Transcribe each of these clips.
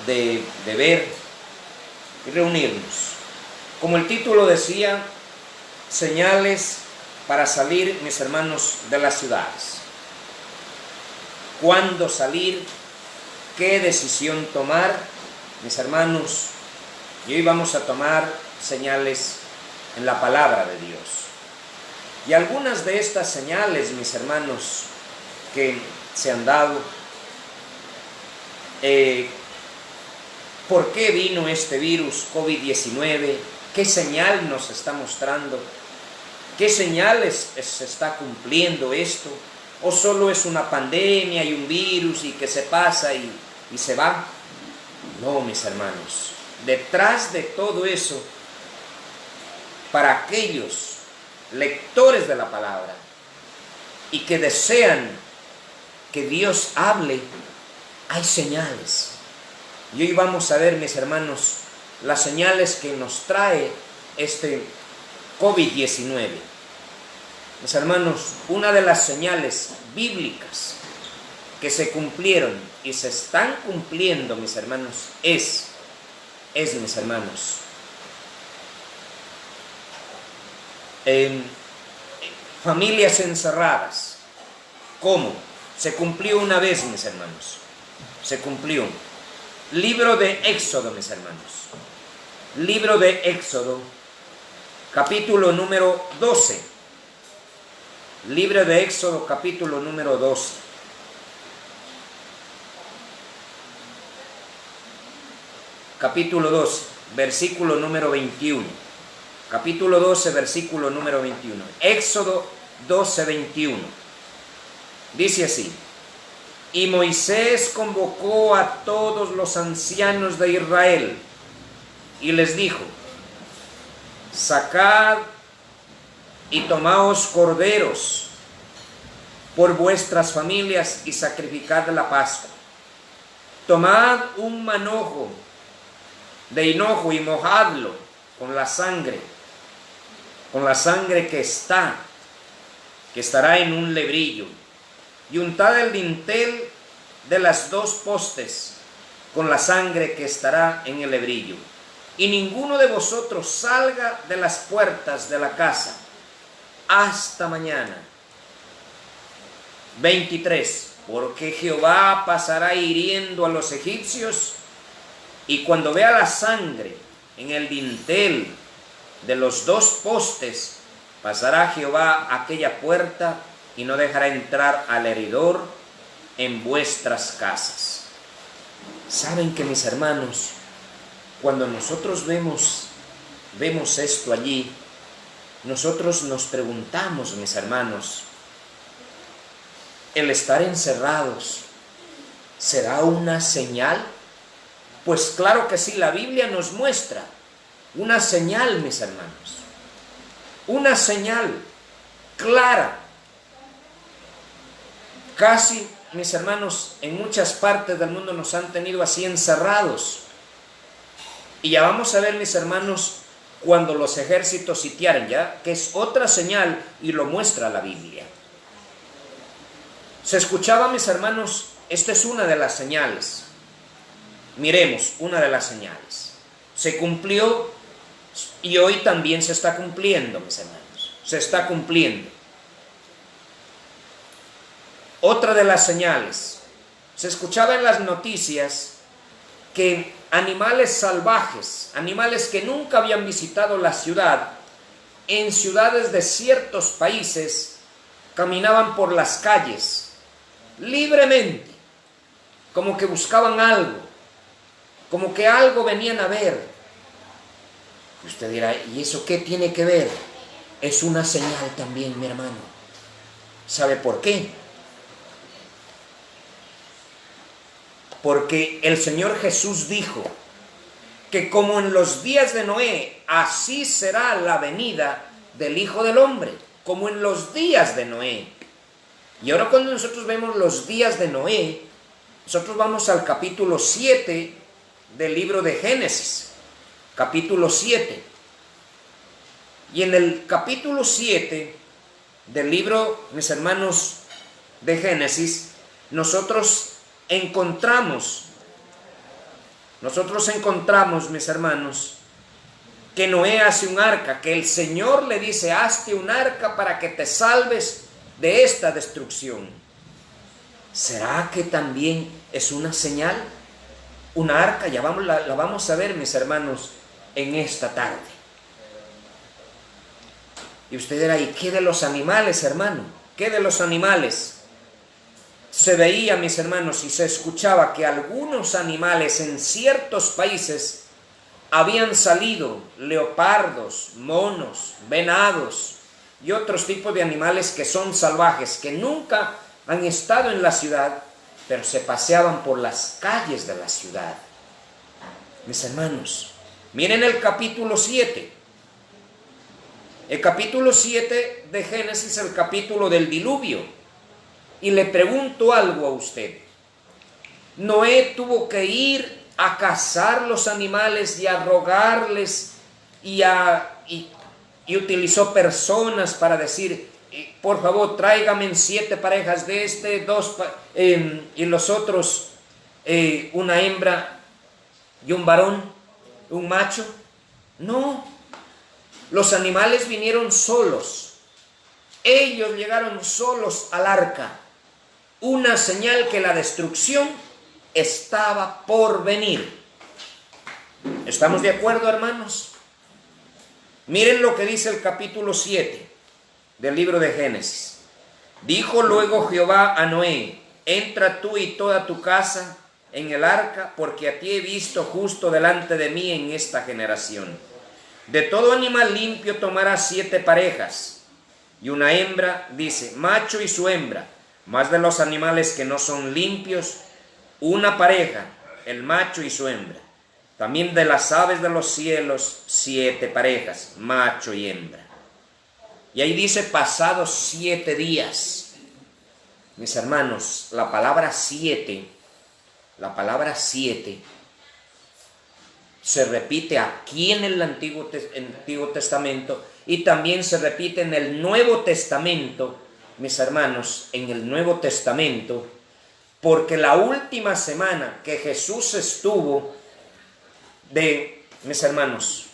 de ver y reunirnos. Como el título decía, señales para salir, mis hermanos, de las ciudades. ¿Cuándo salir? ¿Qué decisión tomar? Mis hermanos, y hoy vamos a tomar señales en la palabra de Dios. Y algunas de estas señales, mis hermanos, que se han dado, ¿por qué vino este virus COVID-19? ¿Qué señal nos está mostrando? ¿Qué señales se está cumpliendo esto? ¿O solo es una pandemia y un virus y que se pasa y se va? No, mis hermanos. Detrás de todo eso, para aquellos lectores de la palabra y que desean que Dios hable, hay señales. Y hoy vamos a ver, mis hermanos, las señales que nos trae este COVID-19. Mis hermanos, una de las señales bíblicas que se cumplieron y se están cumpliendo, mis hermanos, es mis hermanos, familias encerradas. ¿Cómo? Se cumplió una vez, mis hermanos. Se cumplió. Libro de Éxodo, mis hermanos. Libro de Éxodo, capítulo número 12. Libro de Éxodo, capítulo número 12. Capítulo 12, versículo número 21. Capítulo 12, versículo número 21. Éxodo 12, 21. Dice así: y Moisés convocó a todos los ancianos de Israel y les dijo: sacad y tomaos corderos por vuestras familias y sacrificad la Pascua. Tomad un manojo de hinojo y mojadlo con la sangre que estará en un lebrillo, y untad el dintel de las dos postes con la sangre que estará en el lebrillo. Y ninguno de vosotros salga de las puertas de la casa hasta mañana. 23. Porque Jehová pasará hiriendo a los egipcios, y cuando vea la sangre en el dintel de los dos postes, pasará Jehová aquella puerta y no dejará entrar al heridor en vuestras casas. Saben que, mis hermanos, cuando nosotros vemos esto allí, nosotros nos preguntamos, mis hermanos, ¿el estar encerrados será una señal? Pues claro que sí, la Biblia nos muestra una señal, mis hermanos, una señal clara. Casi, mis hermanos, en muchas partes del mundo nos han tenido así encerrados. Y ya vamos a ver, mis hermanos, cuando los ejércitos sitiaren, ya, que es otra señal y lo muestra la Biblia. Se escuchaba, mis hermanos, esta es una de las señales. Miremos, una de las señales. Se cumplió y hoy también se está cumpliendo, mis hermanos. Se está cumpliendo. Otra de las señales. Se escuchaba en las noticias que animales salvajes, animales que nunca habían visitado la ciudad, en ciudades de ciertos países, caminaban por las calles libremente, como que buscaban algo, como que algo venían a ver. Usted dirá, ¿y eso qué tiene que ver? Es una señal también, mi hermano. ¿Sabe por qué? Porque el Señor Jesús dijo que como en los días de Noé, así será la venida del Hijo del Hombre, como en los días de Noé. Y ahora cuando nosotros vemos los días de Noé, nosotros vamos al capítulo 7 del libro de Génesis, capítulo 7. Y en el capítulo 7 del libro, mis hermanos, de Génesis, nosotros encontramos nosotros encontramos, mis hermanos, que Noé hace un arca, que el Señor le dice, hazte un arca para que te salves de esta destrucción. ¿Será que también es una señal? Una arca, ya la vamos a ver, mis hermanos, en esta tarde. Y usted dirá, ¿y qué de los animales, hermano? ¿Qué de los animales? Se veía, mis hermanos, y se escuchaba que algunos animales en ciertos países habían salido leopardos, monos, venados y otros tipos de animales que son salvajes, que nunca han estado en la ciudad, pero se paseaban por las calles de la ciudad. Mis hermanos, miren el capítulo 7. El capítulo 7 de Génesis, el capítulo del diluvio. Y le pregunto algo a usted. Noé tuvo que ir a cazar los animales y a rogarles y utilizó personas para decir, por favor, tráigame 7 parejas de este, 2 y los otros, una hembra y un varón, un macho. No, los animales vinieron solos. Ellos llegaron solos al arca. Una señal que la destrucción estaba por venir. ¿Estamos de acuerdo, hermanos? Miren lo que dice el capítulo 7 del libro de Génesis. Dijo luego Jehová a Noé, entra tú y toda tu casa en el arca, porque a ti he visto justo delante de mí en esta generación. De todo animal limpio tomarás 7 parejas, y una hembra, dice, macho y su hembra. Más de los animales que no son limpios, una pareja, el macho y su hembra. También de las aves de los cielos, 7 parejas, macho y hembra. Y ahí dice, pasados 7 días. Mis hermanos, la palabra 7 se repite aquí en el Antiguo Testamento y también se repite en el Nuevo Testamento, mis hermanos, en el Nuevo Testamento, porque la última semana que Jesús estuvo mis hermanos,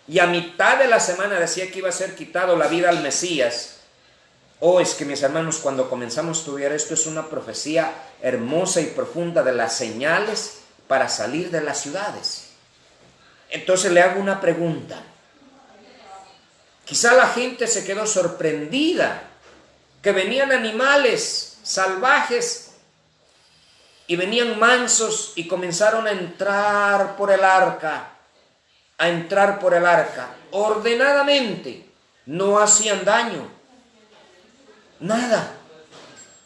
y a mitad de la semana decía que iba a ser quitado la vida al Mesías. Es que, mis hermanos, cuando comenzamos a estudiar esto, es una profecía hermosa y profunda de las señales para salir de las ciudades. Entonces le hago una pregunta. Quizá la gente se quedó sorprendida que venían animales salvajes y venían mansos y comenzaron a entrar por el arca, ordenadamente. No hacían daño, nada.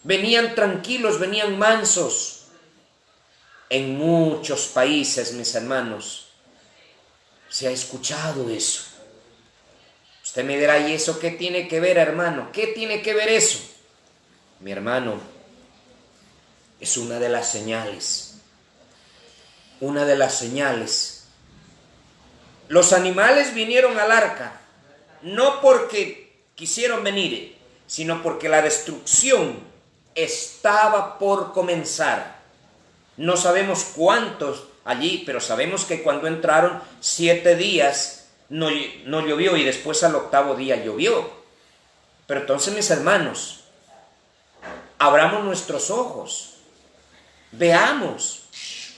Venían tranquilos, venían mansos. En muchos países, mis hermanos, se ha escuchado eso. Usted me dirá, ¿y eso qué tiene que ver, hermano? ¿Qué tiene que ver eso? Mi hermano, es una de las señales. Una de las señales. Los animales vinieron al arca, no porque quisieron venir, sino porque la destrucción estaba por comenzar. No sabemos cuántos allí, pero sabemos que cuando entraron 7 días no llovió y después al 8º día llovió. Pero entonces, mis hermanos, abramos nuestros ojos, veamos.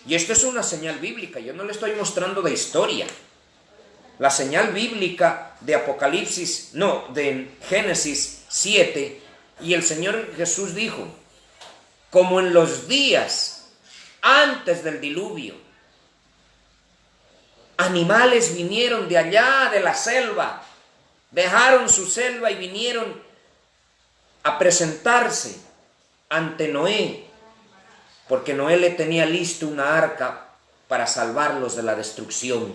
Y esto es una señal bíblica, yo no le estoy mostrando de historia. La señal bíblica de de Génesis 7, y el Señor Jesús dijo, como en los días antes del diluvio, animales vinieron de allá de la selva, dejaron su selva y vinieron a presentarse ante Noé, porque Noé le tenía listo una arca para salvarlos de la destrucción.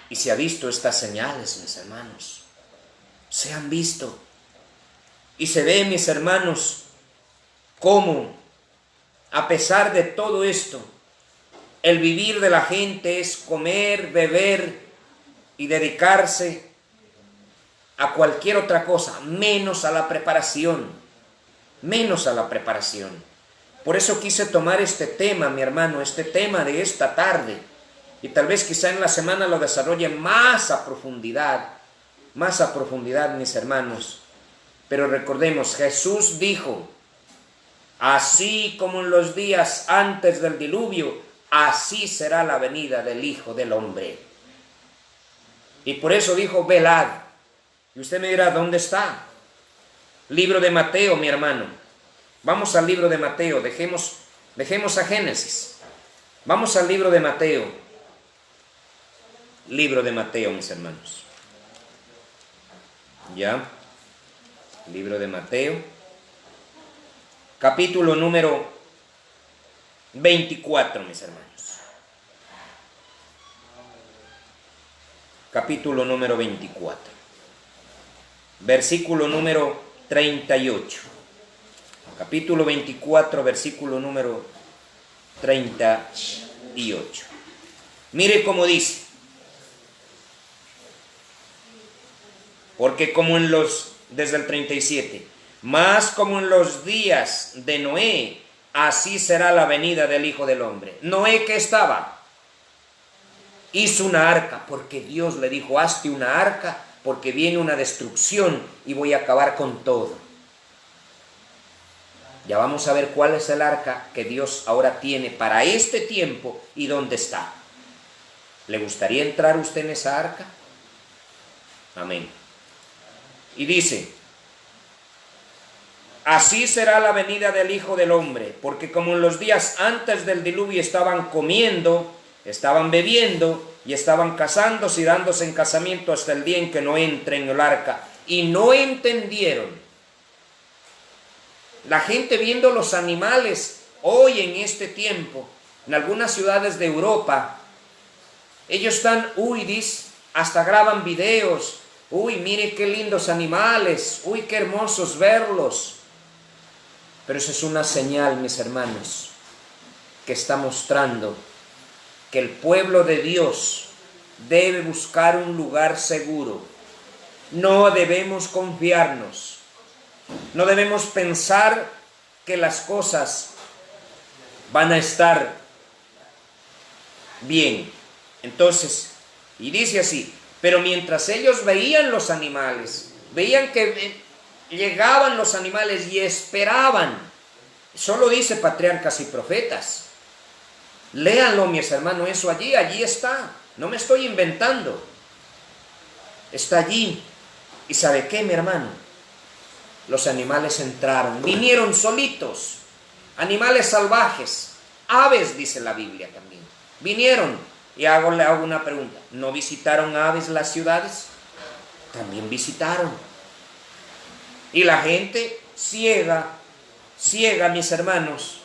Y se ha visto estas señales, mis hermanos. Se han visto. Y se ve, mis hermanos, cómo, a pesar de todo esto, el vivir de la gente es comer, beber y dedicarse a cualquier otra cosa, menos a la preparación. Menos a la preparación. Por eso quise tomar este tema, mi hermano, este tema de esta tarde. Y tal vez quizá en la semana lo desarrolle más a profundidad, mis hermanos. Pero recordemos, Jesús dijo, así como en los días antes del diluvio, así será la venida del Hijo del Hombre. Y por eso dijo, velad. Y usted me dirá, ¿dónde está? Libro de Mateo, mi hermano. Vamos al libro de Mateo, dejemos a Génesis. Vamos al libro de Mateo. Libro de Mateo, mis hermanos. ¿Ya? Libro de Mateo. Capítulo número 24, mis hermanos. Capítulo número 24. Versículo número 38. Capítulo 24, versículo número 38. Mire cómo dice. Porque como desde el 37, más como en los días de Noé, así será la venida del Hijo del Hombre. Noé, ¿qué estaba? Hizo una arca, porque Dios le dijo, hazte una arca, porque viene una destrucción y voy a acabar con todo. Ya vamos a ver cuál es el arca que Dios ahora tiene para este tiempo y dónde está. ¿Le gustaría entrar usted en esa arca? Amén. Y dice, así será la venida del Hijo del Hombre, porque como en los días antes del diluvio estaban comiendo, estaban bebiendo y estaban casándose y dándose en casamiento hasta el día en que no entre en el arca, y no entendieron. La gente viendo los animales hoy en este tiempo, en algunas ciudades de Europa, ellos están, hasta graban videos, mire qué lindos animales, qué hermosos verlos. Pero eso es una señal, mis hermanos, que está mostrando que el pueblo de Dios debe buscar un lugar seguro. No debemos confiarnos, no debemos pensar que las cosas van a estar bien. Entonces, y dice así, pero mientras ellos veían los animales, veían que llegaban los animales y esperaban, solo dice Patriarcas y Profetas. Léanlo, mis hermanos, eso allí está. No me estoy inventando. Está allí. ¿Y sabe qué, mi hermano? Los animales entraron, vinieron solitos. Animales salvajes, aves, dice la Biblia también. Vinieron. Y le hago una pregunta. ¿No visitaron aves las ciudades? También visitaron. Y la gente ciega, mis hermanos,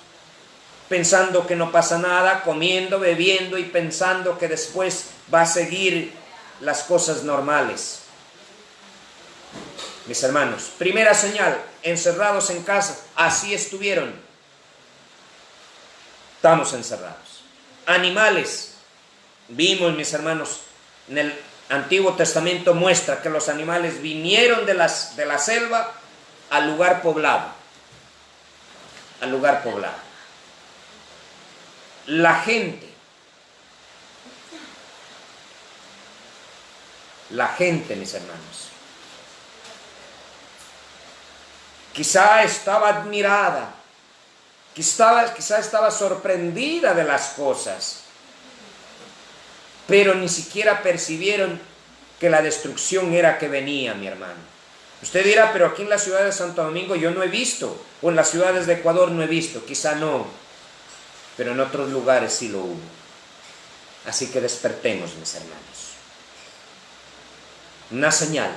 pensando que no pasa nada, comiendo, bebiendo y pensando que después va a seguir las cosas normales. Mis hermanos, primera señal, encerrados en casa, así estuvieron. Estamos encerrados. Animales, vimos, mis hermanos, en el Antiguo Testamento muestra que los animales vinieron de la selva al lugar poblado. Al lugar poblado. La gente, mis hermanos, quizá estaba admirada, quizá estaba sorprendida de las cosas, pero ni siquiera percibieron que la destrucción era que venía, mi hermano. Usted dirá, pero aquí en la ciudad de Santo Domingo yo no he visto, o en las ciudades de Ecuador no he visto, quizá no, pero en otros lugares sí lo hubo. Así que despertemos, mis hermanos. Una señal,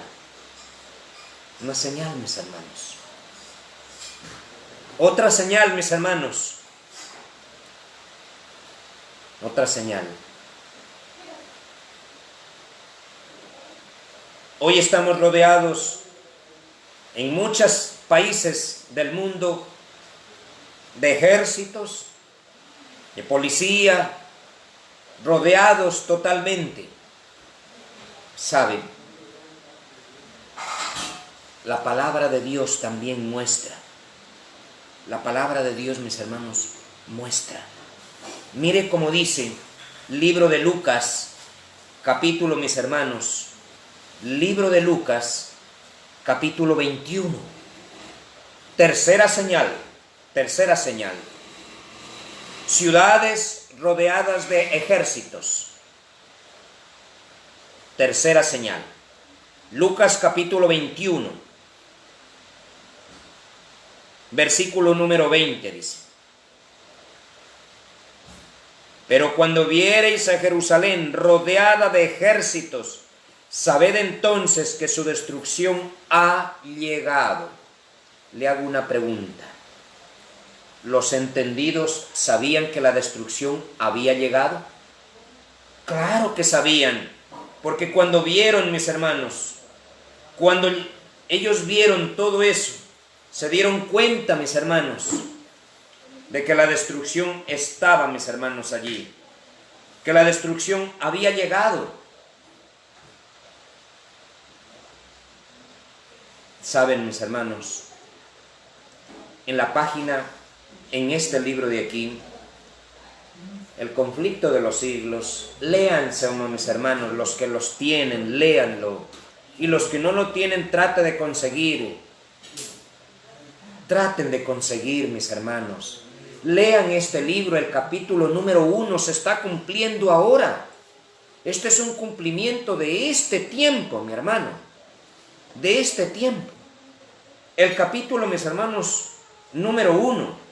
mis hermanos. Otra señal, mis hermanos. Otra señal. Hoy estamos rodeados en muchos países del mundo de ejércitos, de policía, rodeados totalmente. ¿Saben? La palabra de Dios también muestra La palabra de Dios, mis hermanos, muestra. Mire cómo dice, libro de Lucas, capítulo, mis hermanos, libro de Lucas, capítulo 21. Tercera señal. Ciudades rodeadas de ejércitos. Tercera señal. Lucas capítulo 21, versículo número 20 dice: pero cuando viereis a Jerusalén rodeada de ejércitos, sabed entonces que su destrucción ha llegado. Le hago una pregunta. ¿Los entendidos sabían que la destrucción había llegado? Claro que sabían, porque cuando vieron, mis hermanos, cuando ellos vieron todo eso, se dieron cuenta, mis hermanos, de que la destrucción estaba, mis hermanos, allí, que la destrucción había llegado. Saben, mis hermanos, en la página, en este libro de aquí, El conflicto de los siglos, léanse, mis hermanos, los que los tienen, léanlo, y los que no lo tienen, traten de conseguir, mis hermanos. Lean este libro, el capítulo número 1, se está cumpliendo ahora. Este es un cumplimiento de este tiempo, mi hermano, de este tiempo. El capítulo, mis hermanos, número 1.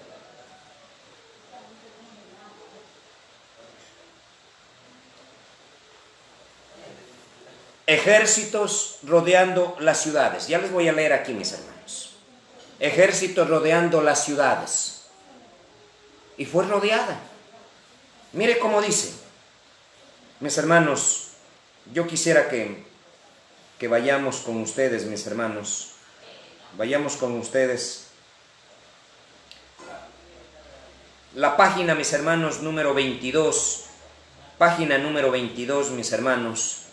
Ejércitos rodeando las ciudades. Ya les voy a leer aquí, mis hermanos. Ejércitos rodeando las ciudades. Y fue rodeada. Mire cómo dice. Mis hermanos, yo quisiera que vayamos con ustedes, mis hermanos. Vayamos con ustedes. La página, mis hermanos, número 22. Página número 22, mis hermanos,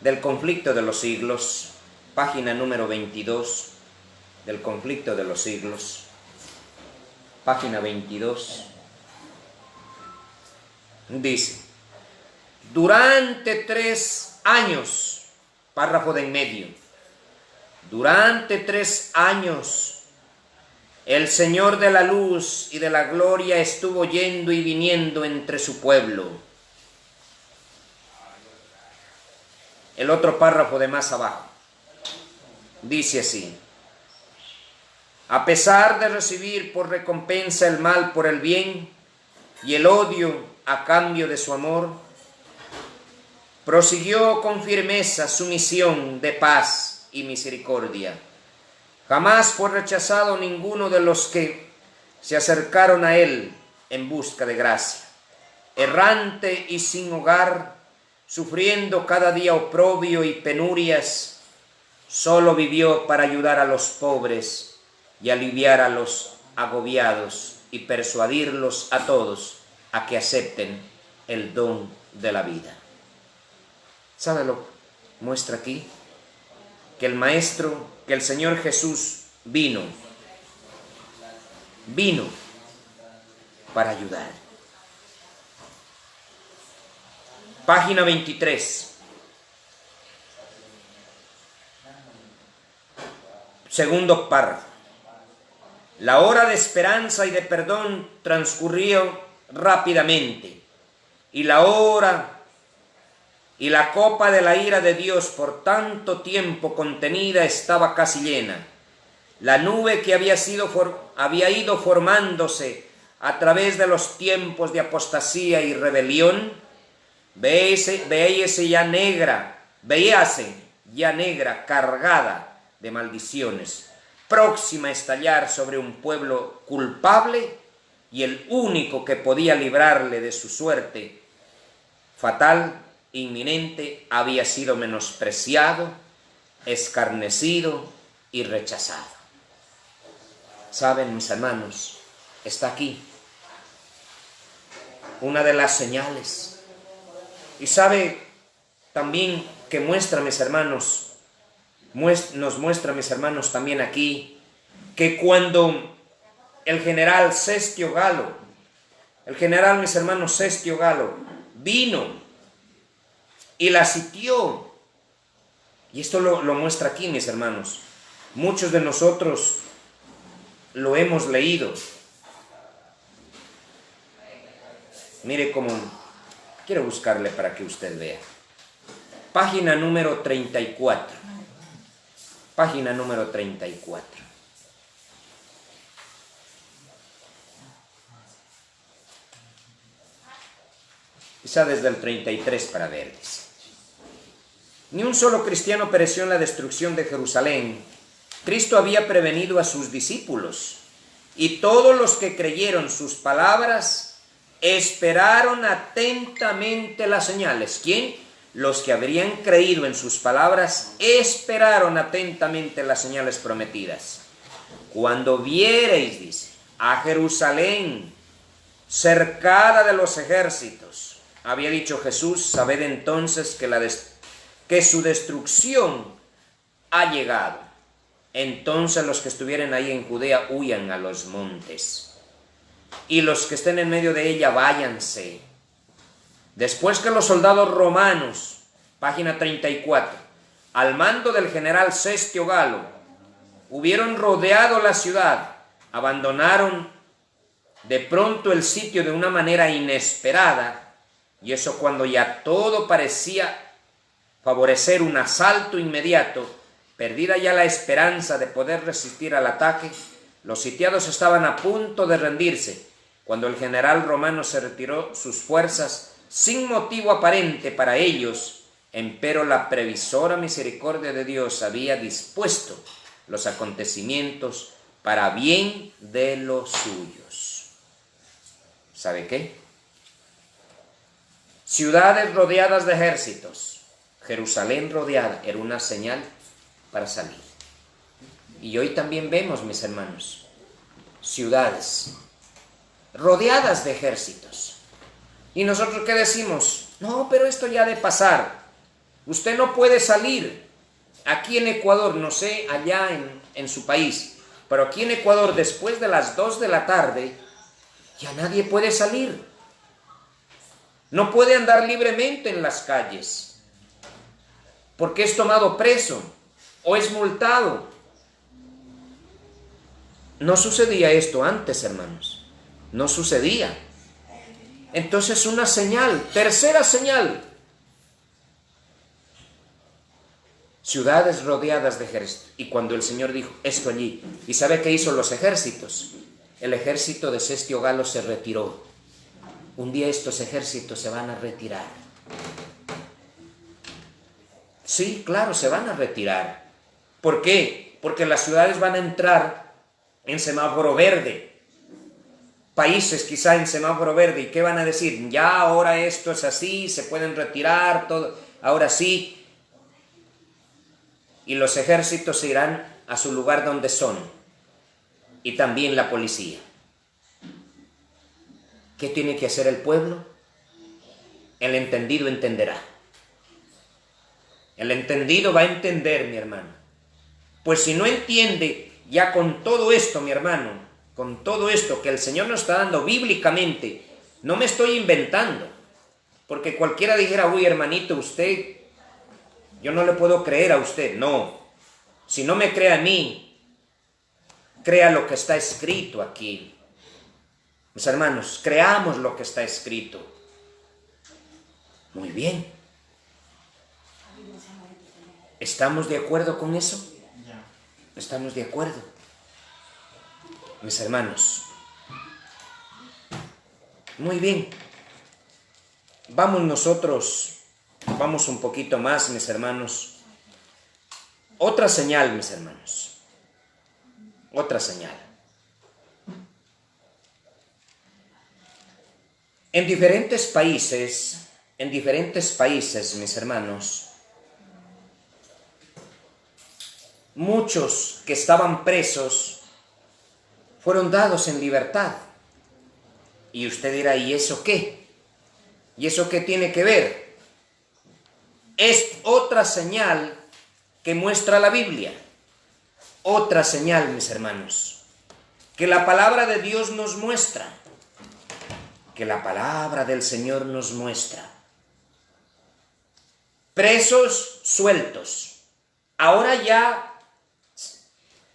del conflicto de los siglos. Página número 22 del conflicto de los siglos. Página 22. Dice: durante 3 años, párrafo de en medio, durante 3 años, el Señor de la luz y de la gloria estuvo yendo y viniendo entre su pueblo. El otro párrafo de más abajo dice así: a pesar de recibir por recompensa el mal por el bien y el odio a cambio de su amor, prosiguió con firmeza su misión de paz y misericordia. Jamás fue rechazado ninguno de los que se acercaron a él en busca de gracia. Errante y sin hogar, sufriendo cada día oprobio y penurias, solo vivió para ayudar a los pobres y aliviar a los agobiados y persuadirlos a todos a que acepten el don de la vida. ¿Sabe lo que muestra aquí? Que el Maestro, que el Señor Jesús vino para ayudar. Página 23. Segundo párrafo. La hora de esperanza y de perdón transcurrió rápidamente, y la hora y la copa de la ira de Dios por tanto tiempo contenida estaba casi llena. La nube que había ido formándose a través de los tiempos de apostasía y rebelión, veíase ya negra, cargada de maldiciones, próxima a estallar sobre un pueblo culpable, y el único que podía librarle de su suerte fatal, inminente, había sido menospreciado, escarnecido y rechazado. ¿Saben, mis hermanos? Está aquí una de las señales. Y sabe también que muestra, mis hermanos, nos muestra, mis hermanos, también aquí, que cuando el general Cestio Galo, el general, mis hermanos, Cestio Galo, vino y la sitió. Y esto lo muestra aquí, mis hermanos. Muchos de nosotros lo hemos leído. Mire cómo, quiero buscarle para que usted vea. Página número 34. Página número 34. Quizá desde el 33 para ver, dice. Ni un solo cristiano pereció en la destrucción de Jerusalén. Cristo había prevenido a sus discípulos, y todos los que creyeron sus palabras esperaron atentamente las señales. ¿Quién? Los que habrían creído en sus palabras esperaron atentamente las señales prometidas. Cuando viereis, dice, a Jerusalén cercada de los ejércitos, había dicho Jesús, sabed entonces que su destrucción ha llegado. Entonces los que estuvieren ahí en Judea huyan a los montes, y los que estén en medio de ella váyanse. Después que los soldados romanos, página 34, al mando del general Cestio Galo, hubieron rodeado la ciudad, abandonaron de pronto el sitio de una manera inesperada, y eso cuando ya todo parecía favorecer un asalto inmediato. Perdida ya la esperanza de poder resistir al ataque, los sitiados estaban a punto de rendirse, cuando el general romano se retiró sus fuerzas sin motivo aparente para ellos, empero la previsora misericordia de Dios había dispuesto los acontecimientos para bien de los suyos. ¿Sabe qué? Ciudades rodeadas de ejércitos, Jerusalén rodeada, era una señal para salir. Y hoy también vemos, mis hermanos, ciudades rodeadas de ejércitos. ¿Y nosotros qué decimos? No, pero esto ya ha de pasar. Usted no puede salir. Aquí en Ecuador, no sé, allá en su país, pero aquí en Ecuador, después de las 2 de la tarde, ya nadie puede salir. No puede andar libremente en las calles, porque es tomado preso o es multado. No sucedía esto antes, hermanos. No sucedía. Entonces una señal, tercera señal. Ciudades rodeadas de ejércitos. Y cuando el Señor dijo esto allí, ¿y sabe qué hizo los ejércitos? El ejército de Cestio Galo se retiró. Un día estos ejércitos se van a retirar. Sí, claro, se van a retirar. ¿Por qué? Porque las ciudades van a entrar en semáforo verde. Países quizá en semáforo verde. ¿Y qué van a decir? Ya ahora esto es así, se pueden retirar, todo, ahora sí. Y los ejércitos se irán a su lugar donde son. Y también la policía. ¿Qué tiene que hacer el pueblo? El entendido entenderá. El entendido va a entender, mi hermano. Pues si no entiende, ya con todo esto, mi hermano, con todo esto que el Señor nos está dando bíblicamente, no me estoy inventando. Porque cualquiera dijera, uy, hermanito, usted, yo no le puedo creer a usted. No, si no me cree a mí, crea lo que está escrito aquí. Mis hermanos, creamos lo que está escrito. Muy bien. ¿Estamos de acuerdo con eso? ¿Estamos de acuerdo? Mis hermanos. Muy bien. Vamos nosotros, vamos un poquito más, mis hermanos. Otra señal, mis hermanos. Otra señal. En diferentes países, mis hermanos, muchos que estaban presos fueron dados en libertad. Y usted dirá, ¿y eso qué? ¿Y eso qué tiene que ver? Es otra señal que muestra la Biblia. Otra señal, mis hermanos, que la palabra de Dios nos muestra, que la palabra del Señor nos muestra. Presos sueltos, ahora ya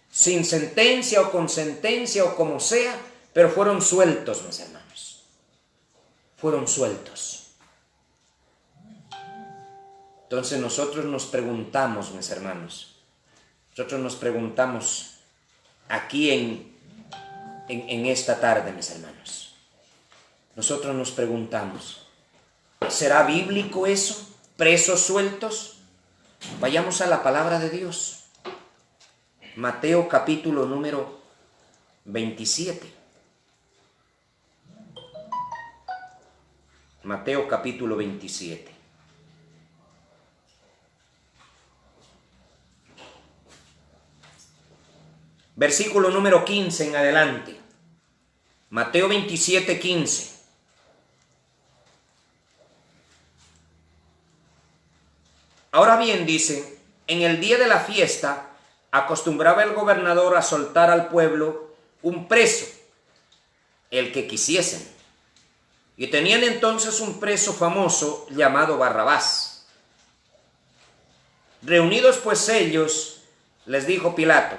sin sentencia o con sentencia o como sea, pero fueron sueltos, mis hermanos. Fueron sueltos. Entonces nosotros nos preguntamos, mis hermanos, nosotros nos preguntamos aquí en esta tarde, mis hermanos. Nosotros nos preguntamos, ¿será bíblico eso? ¿Presos sueltos? Vayamos a la palabra de Dios. Mateo capítulo número 27. Mateo capítulo 27. Versículo número 15 en adelante. Mateo 27, 15. Ahora bien, dice, en el día de la fiesta acostumbraba el gobernador a soltar al pueblo un preso, el que quisiesen. Y tenían entonces un preso famoso llamado Barrabás. Reunidos pues ellos, les dijo Pilato,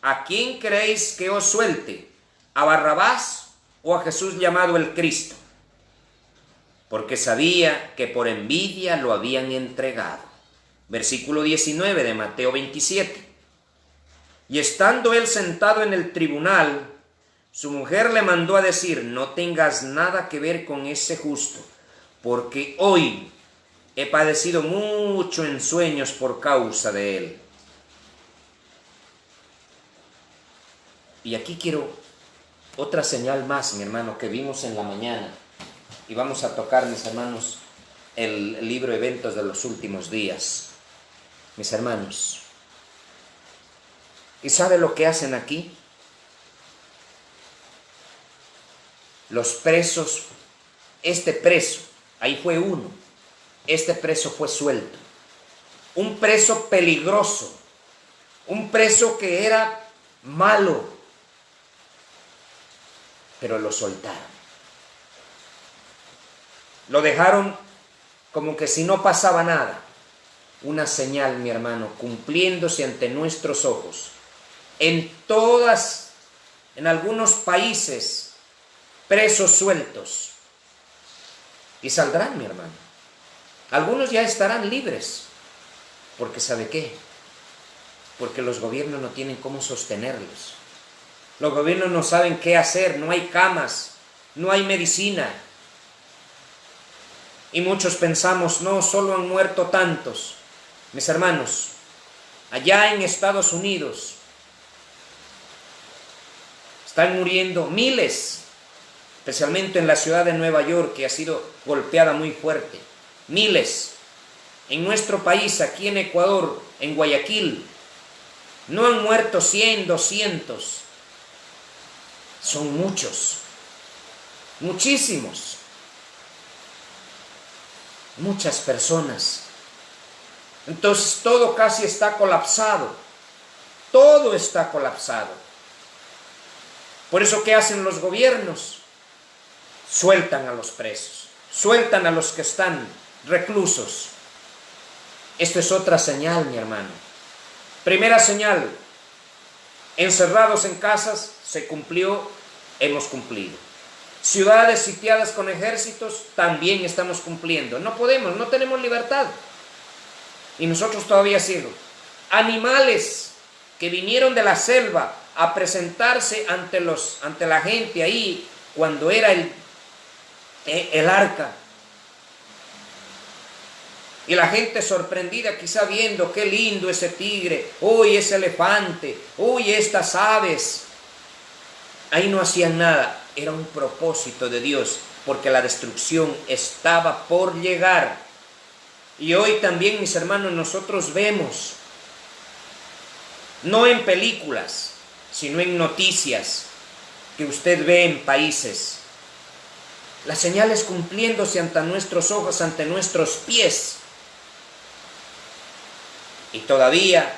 ¿a quién queréis que os suelte? ¿A Barrabás o a Jesús llamado el Cristo? Porque sabía que por envidia lo habían entregado. Versículo 19 de Mateo 27. Y estando él sentado en el tribunal, su mujer le mandó a decir, no tengas nada que ver con ese justo, porque hoy he padecido mucho en sueños por causa de él. Y aquí quiero otra señal más, mi hermano, que vimos en la mañana. Y vamos a tocar, mis hermanos, el libro Eventos de los Últimos Días. Mis hermanos. ¿Y sabe lo que hacen aquí? Los presos, este preso, ahí fue uno, este preso fue suelto. Un preso peligroso, un preso que era malo, pero lo soltaron. Lo dejaron como que si no pasaba nada. Una señal, mi hermano, cumpliéndose ante nuestros ojos. En algunos países, presos sueltos. Y saldrán, mi hermano. Algunos ya estarán libres. Porque ¿sabe qué? Porque los gobiernos no tienen cómo sostenerlos. Los gobiernos no saben qué hacer, no hay camas, no hay medicina. Y muchos pensamos, no, solo han muerto tantos. Mis hermanos, allá en Estados Unidos están muriendo miles, especialmente en la ciudad de Nueva York, que ha sido golpeada muy fuerte. Miles. En nuestro país, aquí en Ecuador, en Guayaquil, no han muerto 100, 200. Son muchos, muchísimos. Muchas personas. Entonces todo casi está colapsado. Todo está colapsado. Por eso, ¿qué hacen los gobiernos? Sueltan a los presos, sueltan a los que están reclusos. Esto es otra señal, mi hermano. Primera señal, encerrados en casas, se cumplió, hemos cumplido. Ciudades sitiadas con ejércitos, también estamos cumpliendo. No podemos, no tenemos libertad. Y nosotros todavía sigo. Animales que vinieron de la selva a presentarse ante la gente ahí cuando era el arca. Y la gente sorprendida quizá viendo qué lindo ese tigre, uy, ese elefante, uy, estas aves. Ahí no hacían nada. Era un propósito de Dios, porque la destrucción estaba por llegar. Y hoy también, mis hermanos, nosotros vemos, no en películas, sino en noticias que usted ve en países, las señales cumpliéndose ante nuestros ojos, ante nuestros pies. Y todavía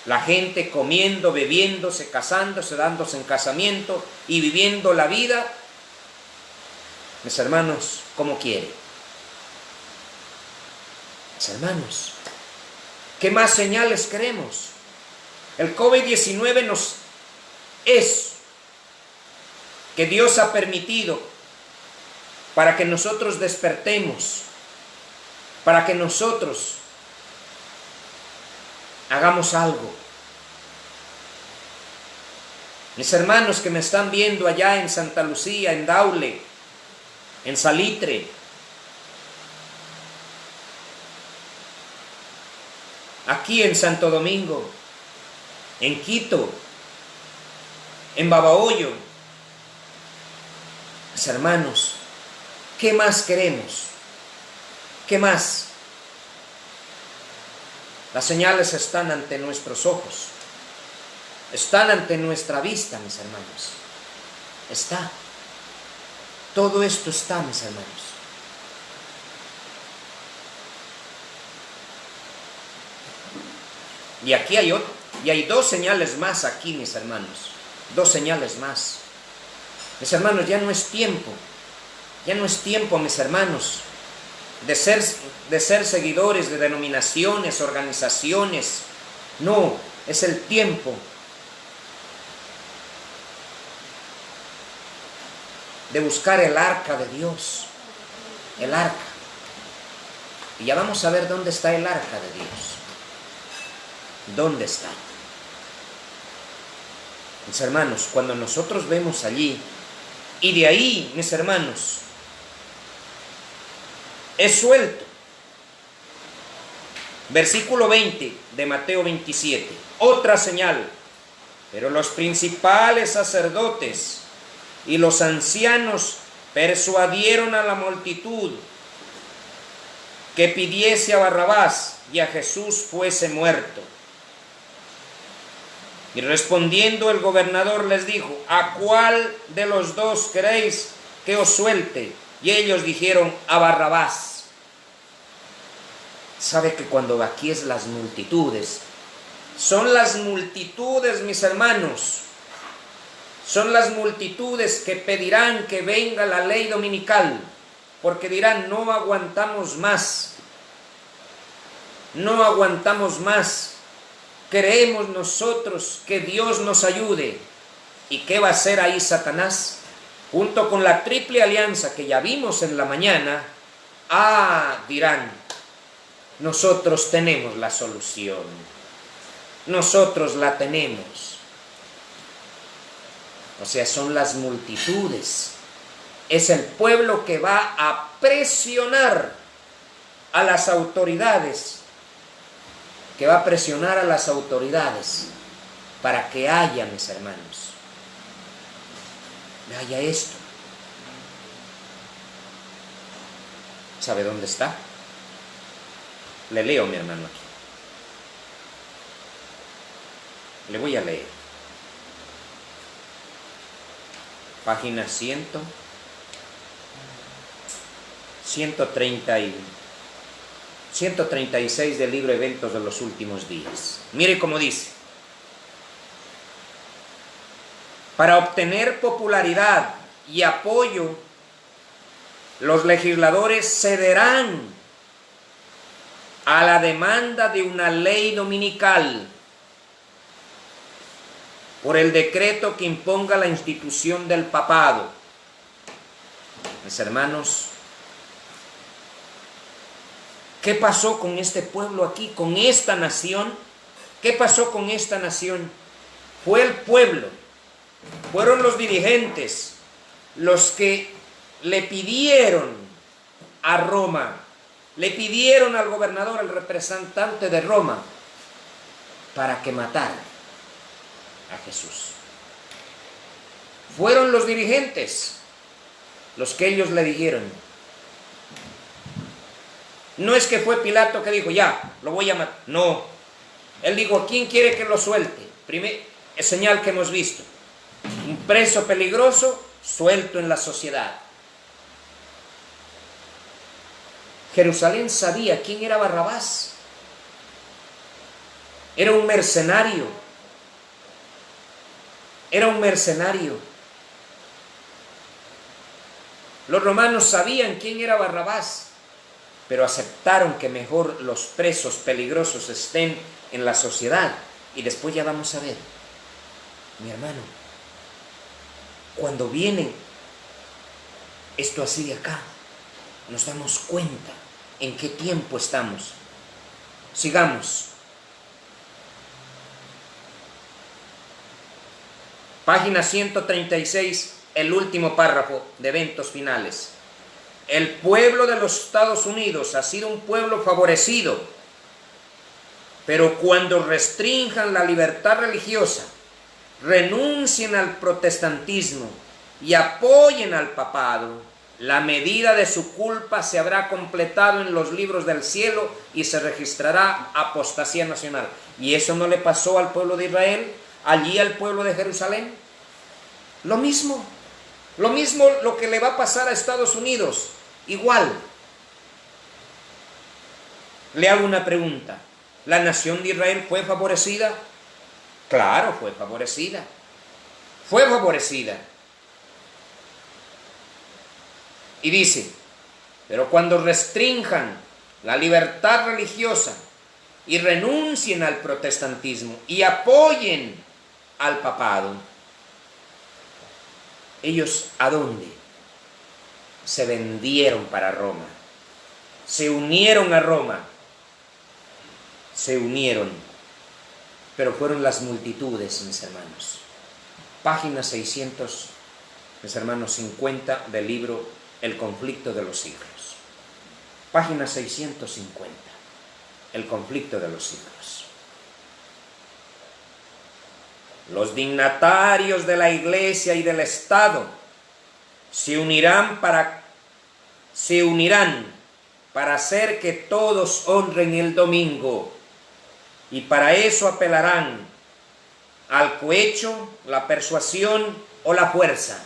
La gente comiendo, bebiéndose, casándose, dándose en casamiento y viviendo la vida, mis hermanos, como quiere. Mis hermanos, ¿qué más señales queremos? El COVID-19 es que Dios ha permitido para que nosotros despertemos, para que nosotros hagamos algo. Mis hermanos que me están viendo allá en Santa Lucía, en Daule, en Salitre, aquí en Santo Domingo, en Quito, en Babahoyo, mis hermanos, ¿qué más queremos? ¿Qué más? Las señales están ante nuestros ojos, están ante nuestra vista, mis hermanos. Está. Todo esto está, mis hermanos. Y aquí hay dos señales más aquí, mis hermanos. Dos señales más. Mis hermanos, ya no es tiempo, mis hermanos, de ser seguidores de denominaciones, organizaciones. No, es el tiempo de buscar el arca de Dios, el arca. Y ya vamos a ver dónde está el arca de Dios. ¿Dónde está? Mis hermanos, cuando nosotros vemos allí, y de ahí, mis hermanos, es suelto. Versículo 20 de Mateo 27. Otra señal. Pero los principales sacerdotes y los ancianos persuadieron a la multitud que pidiese a Barrabás y a Jesús fuese muerto. Y respondiendo el gobernador les dijo: ¿a cuál de los dos queréis que os suelte? Y ellos dijeron: a Barrabás. Sabe que cuando aquí es las multitudes, son las multitudes, mis hermanos, son las multitudes que pedirán que venga la ley dominical, porque dirán: no aguantamos más, no aguantamos más. Creemos nosotros que Dios nos ayude. ¿Y qué va a hacer ahí Satanás? Junto con la triple alianza que ya vimos en la mañana, dirán: nosotros tenemos la solución, nosotros la tenemos. O sea, son las multitudes, es el pueblo que va a presionar a las autoridades, para que haya, mis hermanos, haya esto. ¿Sabe dónde está? Le leo, mi hermano, aquí. Le voy a leer. Página 136 del libro Eventos de los Últimos Días. Mire cómo dice: para obtener popularidad y apoyo, los legisladores cederán a la demanda de una ley dominical por el decreto que imponga la institución del papado. Mis hermanos, ¿qué pasó con este pueblo aquí, con esta nación? ¿Qué pasó con esta nación? Fue el pueblo, fueron los dirigentes los que le pidieron a Roma, le pidieron al gobernador, al representante de Roma, para que matara a Jesús. Fueron los dirigentes los que ellos le dijeron. No es que fue Pilato que dijo: ya, lo voy a matar. No. Él dijo: ¿a quién quiere que lo suelte? Es señal que hemos visto. Un preso peligroso suelto en la sociedad. Jerusalén sabía quién era Barrabás. Era un mercenario. Era un mercenario. Los romanos sabían quién era Barrabás, pero aceptaron que mejor los presos peligrosos estén en la sociedad. Y después ya vamos a ver, mi hermano, cuando viene esto así de acá, nos damos cuenta en qué tiempo estamos. Sigamos. Página 136, el último párrafo de eventos finales. El pueblo de los Estados Unidos ha sido un pueblo favorecido, pero cuando restrinjan la libertad religiosa, renuncien al protestantismo y apoyen al papado, la medida de su culpa se habrá completado en los libros del cielo y se registrará apostasía nacional. ¿Y eso no le pasó al pueblo de Israel? Allí al pueblo de Jerusalén. Lo mismo lo que le va a pasar a Estados Unidos. Igual. Le hago una pregunta. ¿La nación de Israel fue favorecida? Claro, fue favorecida. Fue favorecida. Y dice, pero cuando restrinjan la libertad religiosa y renuncien al protestantismo y apoyen al papado, ellos ¿a dónde? Se vendieron para Roma, se unieron a Roma, se unieron, pero fueron las multitudes, mis hermanos. Página 600, mis hermanos, 50 del libro El conflicto de los siglos. Página 650, el conflicto de los siglos. Los dignatarios de la Iglesia y del Estado se unirán para hacer que todos honren el domingo, y para eso apelarán al cohecho, la persuasión o la fuerza.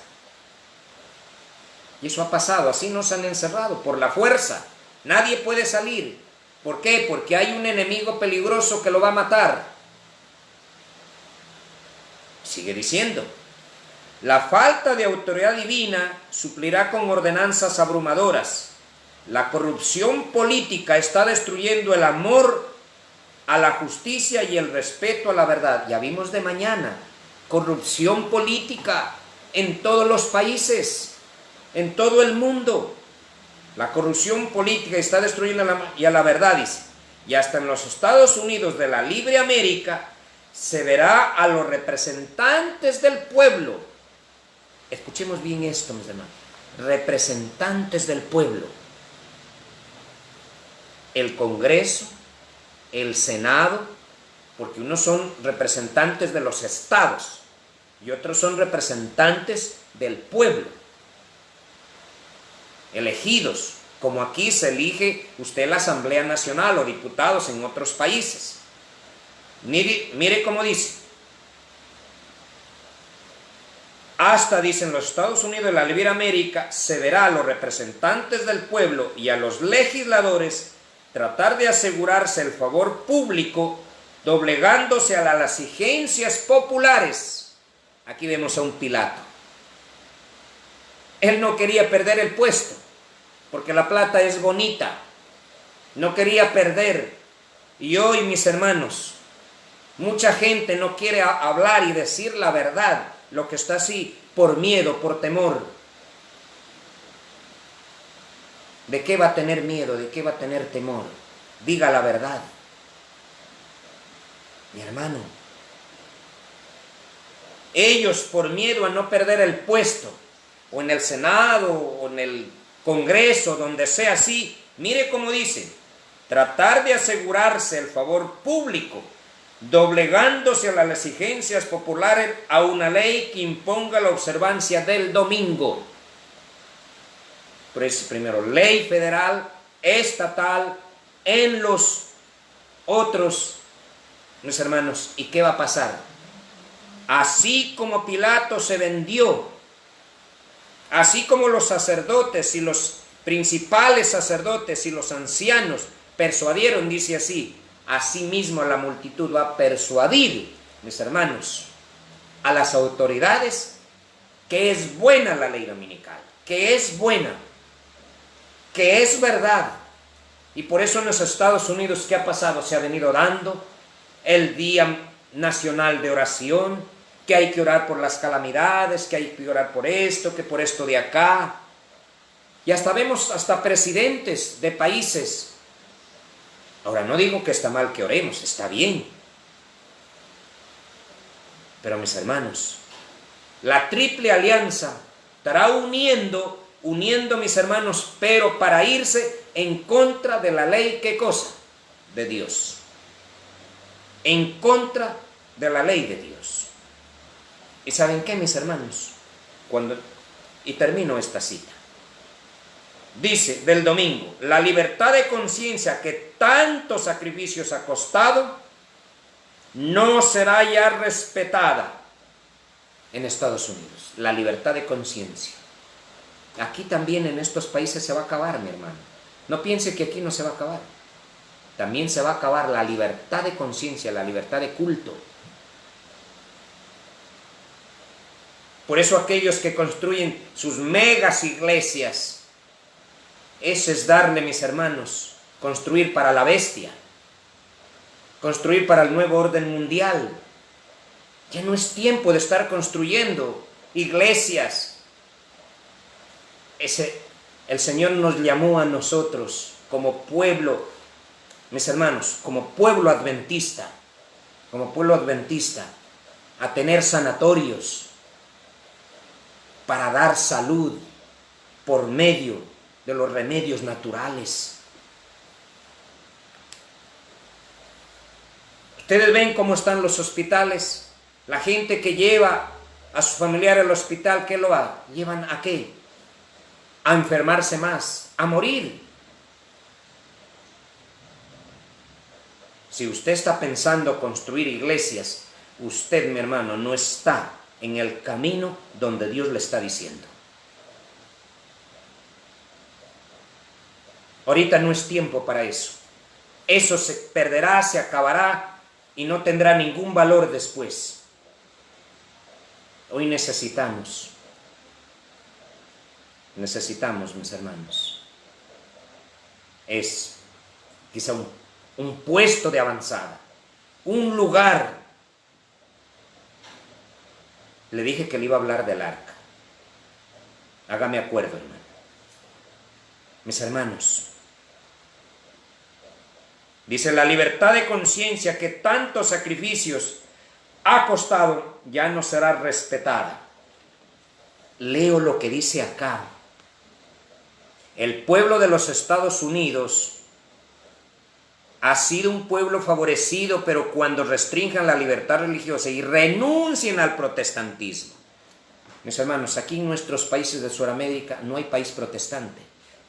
Y eso ha pasado, así nos han encerrado, por la fuerza. Nadie puede salir. ¿Por qué? Porque hay un enemigo peligroso que lo va a matar. Sigue diciendo, la falta de autoridad divina suplirá con ordenanzas abrumadoras. La corrupción política está destruyendo el amor a la justicia y el respeto a la verdad. Ya vimos de mañana, corrupción política en todos los países, en todo el mundo. La corrupción política está destruyendo a la verdad, dice. Y hasta en los Estados Unidos de la libre América se verá a los representantes del pueblo. Escuchemos bien esto, mis hermanos. Representantes del pueblo. El Congreso, el Senado, porque unos son representantes de los estados y otros son representantes del pueblo, elegidos, como aquí se elige usted la Asamblea Nacional o diputados en otros países. Mire cómo dice. Hasta, dicen los Estados Unidos de la libre América, se verá a los representantes del pueblo y a los legisladores tratar de asegurarse el favor público, doblegándose a las exigencias populares. Aquí vemos a un Pilato. Él no quería perder el puesto, porque la plata es bonita. No quería perder. Y hoy, mis hermanos, mucha gente no quiere hablar y decir la verdad, lo que está así, por miedo, por temor. ¿De qué va a tener miedo? ¿De qué va a tener temor? Diga la verdad. Mi hermano, ellos por miedo a no perder el puesto, o en el Senado, o en el Congreso, donde sea así, mire cómo dice, tratar de asegurarse el favor público, doblegándose a las exigencias populares a una ley que imponga la observancia del domingo. Por eso, primero, ley federal, estatal, en los otros, mis hermanos. ¿Y qué va a pasar? Así como Pilato se vendió, así como los sacerdotes y los principales sacerdotes y los ancianos persuadieron, dice así, Asimismo, la multitud va a persuadir, mis hermanos, a las autoridades que es buena la ley dominical, que es buena, que es verdad. Y por eso en los Estados Unidos, ¿qué ha pasado? Se ha venido dando el Día Nacional de Oración, que hay que orar por las calamidades, que hay que orar por esto, que por esto de acá. Y hasta vemos hasta presidentes de países. Ahora, no digo que está mal que oremos, está bien. Pero mis hermanos, la triple alianza estará uniendo mis hermanos, pero para irse en contra de la ley, ¿qué cosa? De Dios. En contra de la ley de Dios. ¿Y saben qué, mis hermanos? Y termino esta cita. Dice del domingo, la libertad de conciencia que tantos sacrificios ha costado, no será ya respetada en Estados Unidos. La libertad de conciencia. Aquí también en estos países se va a acabar, mi hermano. No piense que aquí no se va a acabar. También se va a acabar la libertad de conciencia, la libertad de culto. Por eso aquellos que construyen sus megas iglesias, eso es darle, mis hermanos, construir para la bestia, construir para el nuevo orden mundial. Ya no es tiempo de estar construyendo iglesias. El Señor nos llamó a nosotros como pueblo, mis hermanos, como pueblo adventista, a tener sanatorios para dar salud por medio de los remedios naturales. Ustedes ven cómo están los hospitales. La gente que lleva a su familiar al hospital, ¿qué lo va? ¿Llevan a qué? A enfermarse más, a morir. Si usted está pensando construir iglesias, usted, mi hermano, no está en el camino donde Dios le está diciendo. Ahorita no es tiempo para eso. Eso se perderá, se acabará y no tendrá ningún valor después. Hoy necesitamos, mis hermanos, es quizá un puesto de avanzada, un lugar. Le dije que le iba a hablar del arca. Hágame acuerdo, hermano. Mis hermanos, dice, la libertad de conciencia que tantos sacrificios ha costado ya no será respetada. Leo lo que dice acá. El pueblo de los Estados Unidos ha sido un pueblo favorecido, pero cuando restrinjan la libertad religiosa y renuncien al protestantismo. Mis hermanos, aquí en nuestros países de Sudamérica no hay país protestante.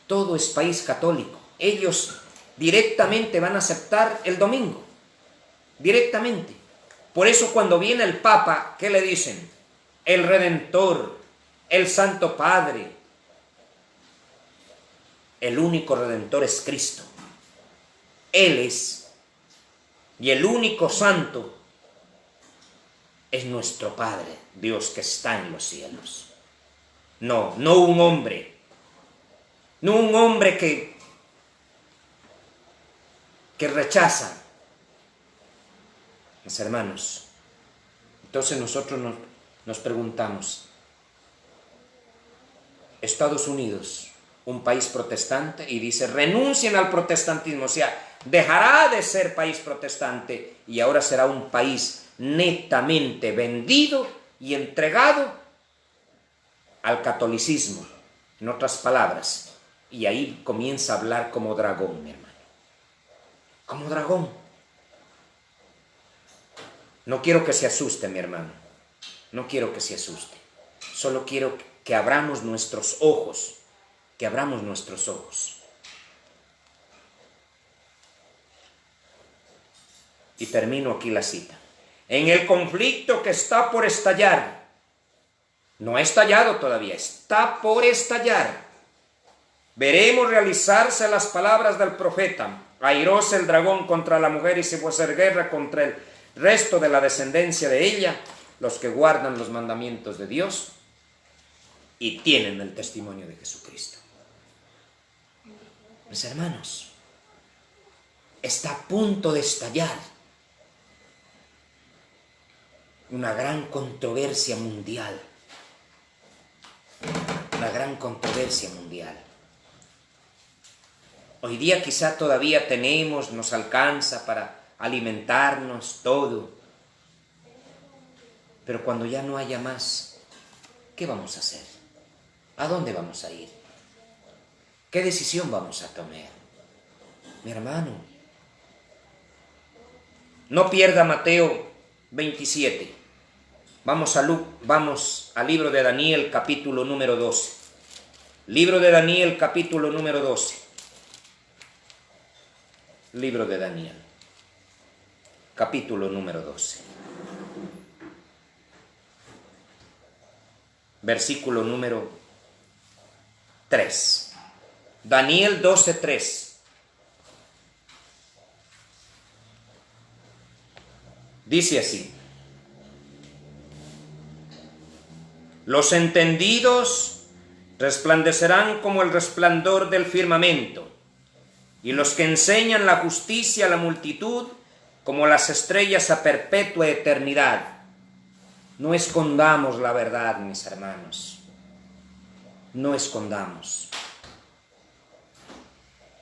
Todo es país católico. Ellos directamente van a aceptar el domingo. Directamente. Por eso cuando viene el Papa, ¿qué le dicen? El Redentor, el Santo Padre. El único Redentor es Cristo. Él es. Y el único Santo es nuestro Padre, Dios que está en los cielos. No un hombre. No un hombre que rechaza. Mis hermanos, entonces nosotros nos preguntamos, Estados Unidos, un país protestante, y dice, renuncien al protestantismo, o sea, dejará de ser país protestante y ahora será un país netamente vendido y entregado al catolicismo, en otras palabras, y ahí comienza a hablar como dragón, mi hermano, como dragón. No quiero que se asuste, mi hermano, no quiero que se asuste, solo quiero que abramos nuestros ojos, Y termino aquí la cita. En el conflicto que está por estallar, no ha estallado todavía, está por estallar, veremos realizarse las palabras del profeta. airóse el dragón contra la mujer y se fue a hacer guerra contra el resto de la descendencia de ella, los que guardan los mandamientos de Dios y tienen el testimonio de Jesucristo. Mis hermanos, está a punto de estallar una gran controversia mundial. Una gran controversia mundial. Hoy día quizá todavía tenemos, nos alcanza para alimentarnos, todo. Pero cuando ya no haya más, ¿qué vamos a hacer? ¿A dónde vamos a ir? ¿Qué decisión vamos a tomar? Mi hermano, no pierda Mateo 27. Vamos al libro de Daniel, capítulo número 12. Libro de Daniel, capítulo número 12. Libro de Daniel, capítulo número 12. Versículo número 3. Daniel 12, 3. Dice así: los entendidos resplandecerán como el resplandor del firmamento, y los que enseñan la justicia a la multitud como las estrellas a perpetua eternidad. No escondamos la verdad, mis hermanos. No escondamos.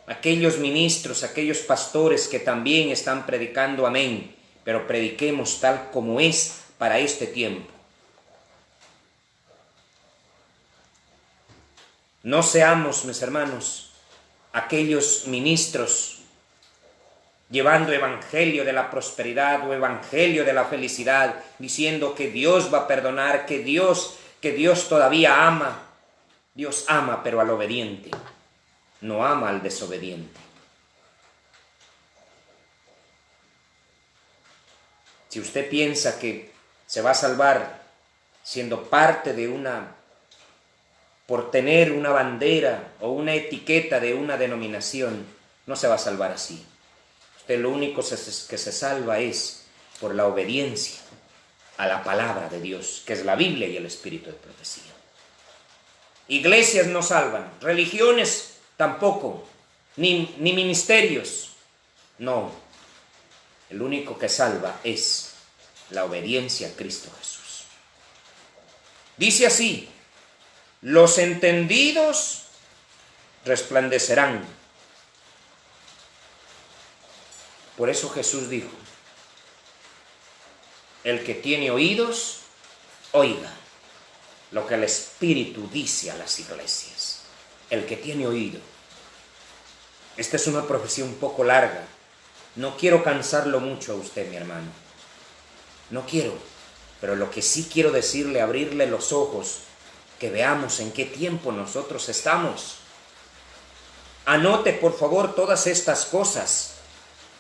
Aquellos ministros, aquellos pastores que también están predicando amén, pero prediquemos tal como es para este tiempo. No seamos, mis hermanos, aquellos ministros llevando evangelio de la prosperidad o evangelio de la felicidad, diciendo que Dios va a perdonar, que Dios todavía ama. Dios ama, pero al obediente, no ama al desobediente. Si usted piensa que se va a salvar siendo parte de por tener una bandera o una etiqueta de una denominación, no se va a salvar así. Usted lo único que se salva es por la obediencia a la palabra de Dios, que es la Biblia y el espíritu de profecía. Iglesias no salvan, religiones tampoco, ni ministerios. No, el único que salva es la obediencia a Cristo Jesús. Dice así: los entendidos resplandecerán. Por eso Jesús dijo: el que tiene oídos, oiga lo que el Espíritu dice a las iglesias. El que tiene oído. Esta es una profecía un poco larga. No quiero cansarlo mucho a usted, mi hermano. No quiero. Pero lo que sí quiero decirle, abrirle los ojos, que veamos en qué tiempo nosotros estamos. Anote, por favor, todas estas cosas.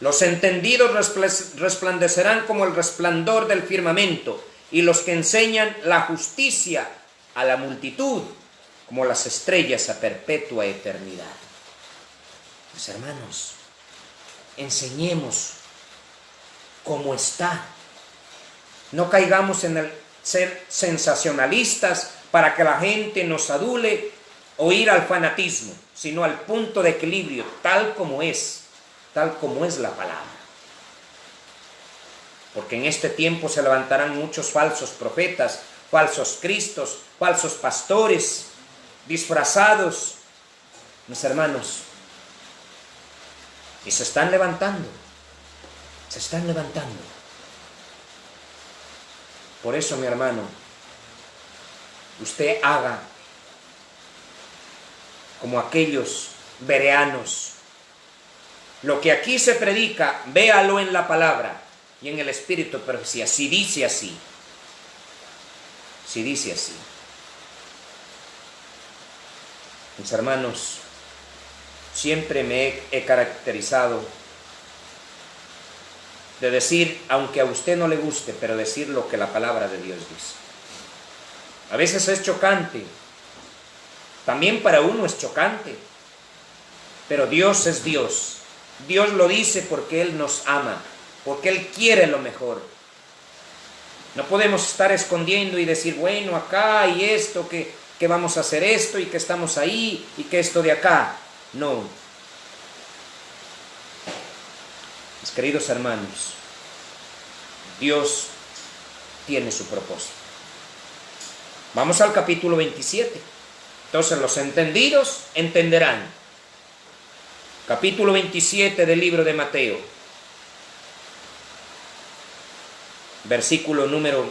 Los entendidos resplandecerán como el resplandor del firmamento, y los que enseñan la justicia a la multitud como las estrellas a perpetua eternidad. Mis hermanos, enseñemos cómo está. No caigamos en el ser sensacionalistas para que la gente nos adule o ir al fanatismo, sino al punto de equilibrio, tal como es la palabra. Porque en este tiempo se levantarán muchos falsos profetas, falsos cristos, falsos pastores, disfrazados, mis hermanos, y se están levantando. Por eso, mi hermano, usted haga como aquellos bereanos. Lo que aquí se predica, véalo en la palabra y en el espíritu, pero si así dice así. Mis hermanos, siempre me he caracterizado de decir, aunque a usted no le guste, pero decir lo que la palabra de Dios dice. A veces es chocante, también para uno es chocante, pero Dios es Dios Dios lo dice porque Él nos ama, porque Él quiere lo mejor. No podemos estar escondiendo y decir, bueno, acá y esto, que vamos a hacer esto y que estamos ahí y que esto de acá. No. Mis queridos hermanos, Dios tiene su propósito. Vamos al capítulo 27. Entonces los entendidos entenderán. Capítulo 27 del libro de Mateo. Versículo número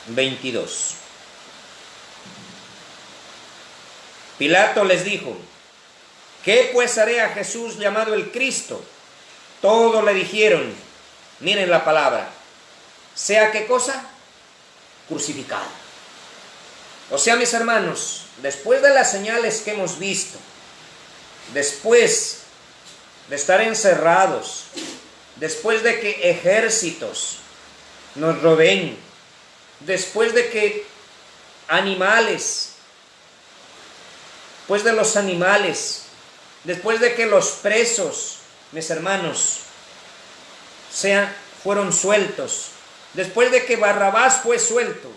22. Pilato les dijo, ¿qué pues haré a Jesús llamado el Cristo? Todos le dijeron, miren la palabra, ¿sea qué cosa? Crucificado. O sea, mis hermanos, después de las señales que hemos visto, después de estar encerrados, después de que ejércitos nos rodeen, después de que animales, después de los animales, después de que los presos, mis hermanos, fueron sueltos, después de que Barrabás fue suelto,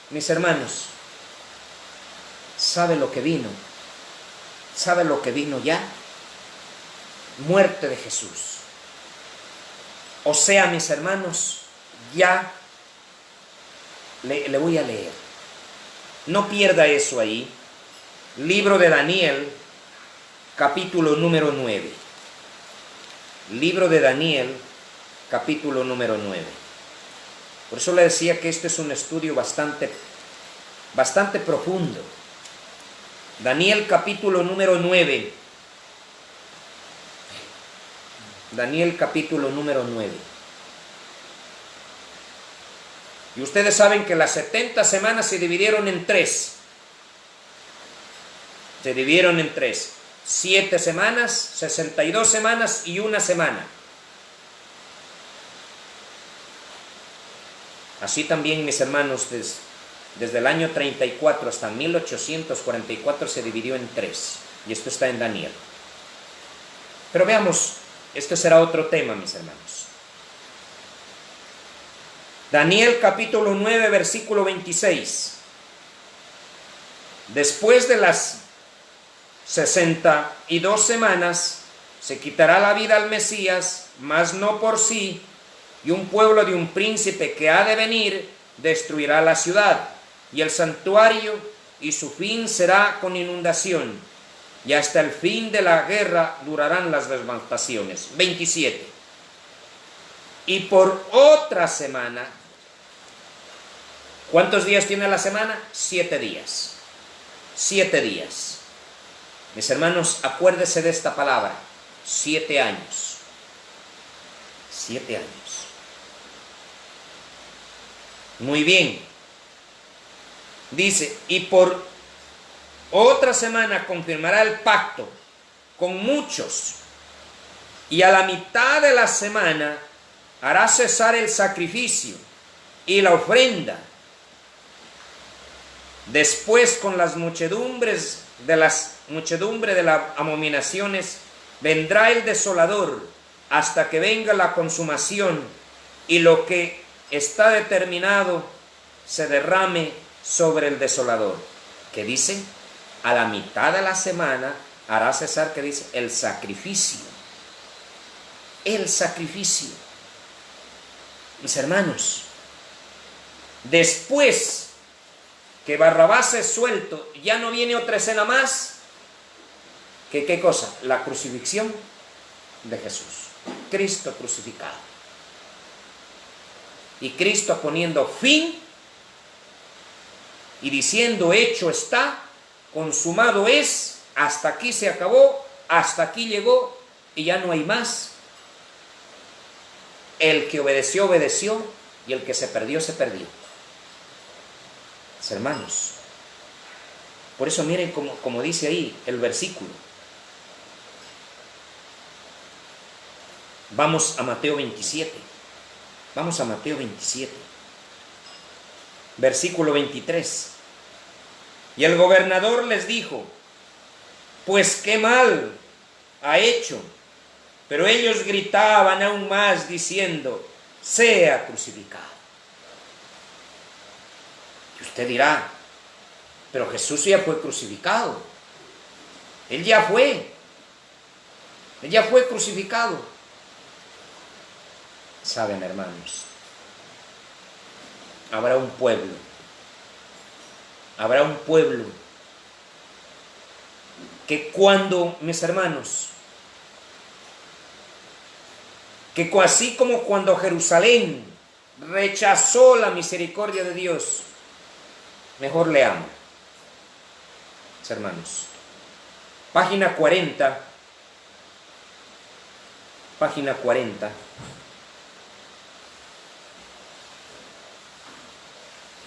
mis hermanos, ¿sabe lo que vino? ¿Sabe lo que vino ya? Muerte de Jesús. O sea, mis hermanos, ya le voy a leer. No pierda eso ahí. Libro de Daniel, capítulo número 9. Libro de Daniel, capítulo número 9. Por eso le decía que este es un estudio bastante profundo. Daniel, capítulo número 9. Daniel, capítulo número 9. Y ustedes saben que las 70 semanas se dividieron en 3. Se dividieron en 3. 7 semanas, 62 semanas y 1 semana. Así también, mis hermanos, desde el año 34 hasta 1844 se dividió en 3. Y esto está en Daniel. Pero veamos, este será otro tema, mis hermanos. Daniel capítulo 9, versículo 26. Después de las 62 semanas, se quitará la vida al Mesías, mas no por sí, y un pueblo de un príncipe que ha de venir destruirá la ciudad y el santuario, y su fin será con inundación, y hasta el fin de la guerra durarán las devastaciones. 27. Y por otra semana, ¿cuántos días tiene la semana? 7 días. 7 días. Mis hermanos, acuérdese de esta palabra. 7 años. 7 años. Muy bien. Dice, y por otra semana confirmará el pacto con muchos, y a la mitad de la semana hará cesar el sacrificio y la ofrenda. Después, con las muchedumbre de las abominaciones, vendrá el desolador hasta que venga la consumación y lo que está determinado se derrame sobre el desolador. ¿Qué dice? A la mitad de la semana hará cesar, ¿qué dice? El sacrificio. El sacrificio. Mis hermanos, después que Barrabás es suelto, ya no viene otra escena más que ¿qué cosa? La crucifixión de Jesús. Cristo crucificado. Y Cristo poniendo fin y diciendo, hecho está, consumado es, hasta aquí se acabó, hasta aquí llegó y ya no hay más. El que obedeció, obedeció, y el que se perdió, se perdió. Mis hermanos, por eso miren como dice ahí el versículo. Vamos a Mateo 27. Vamos a Mateo 27. Versículo 23. Y el gobernador les dijo, pues qué mal ha hecho. Pero ellos gritaban aún más diciendo, sea crucificado. Y usted dirá, pero Jesús ya fue crucificado. Él ya fue crucificado. Saben, hermanos, habrá un pueblo que cuando, mis hermanos, que así como cuando Jerusalén rechazó la misericordia de Dios, mejor leamos, mis hermanos, página 40,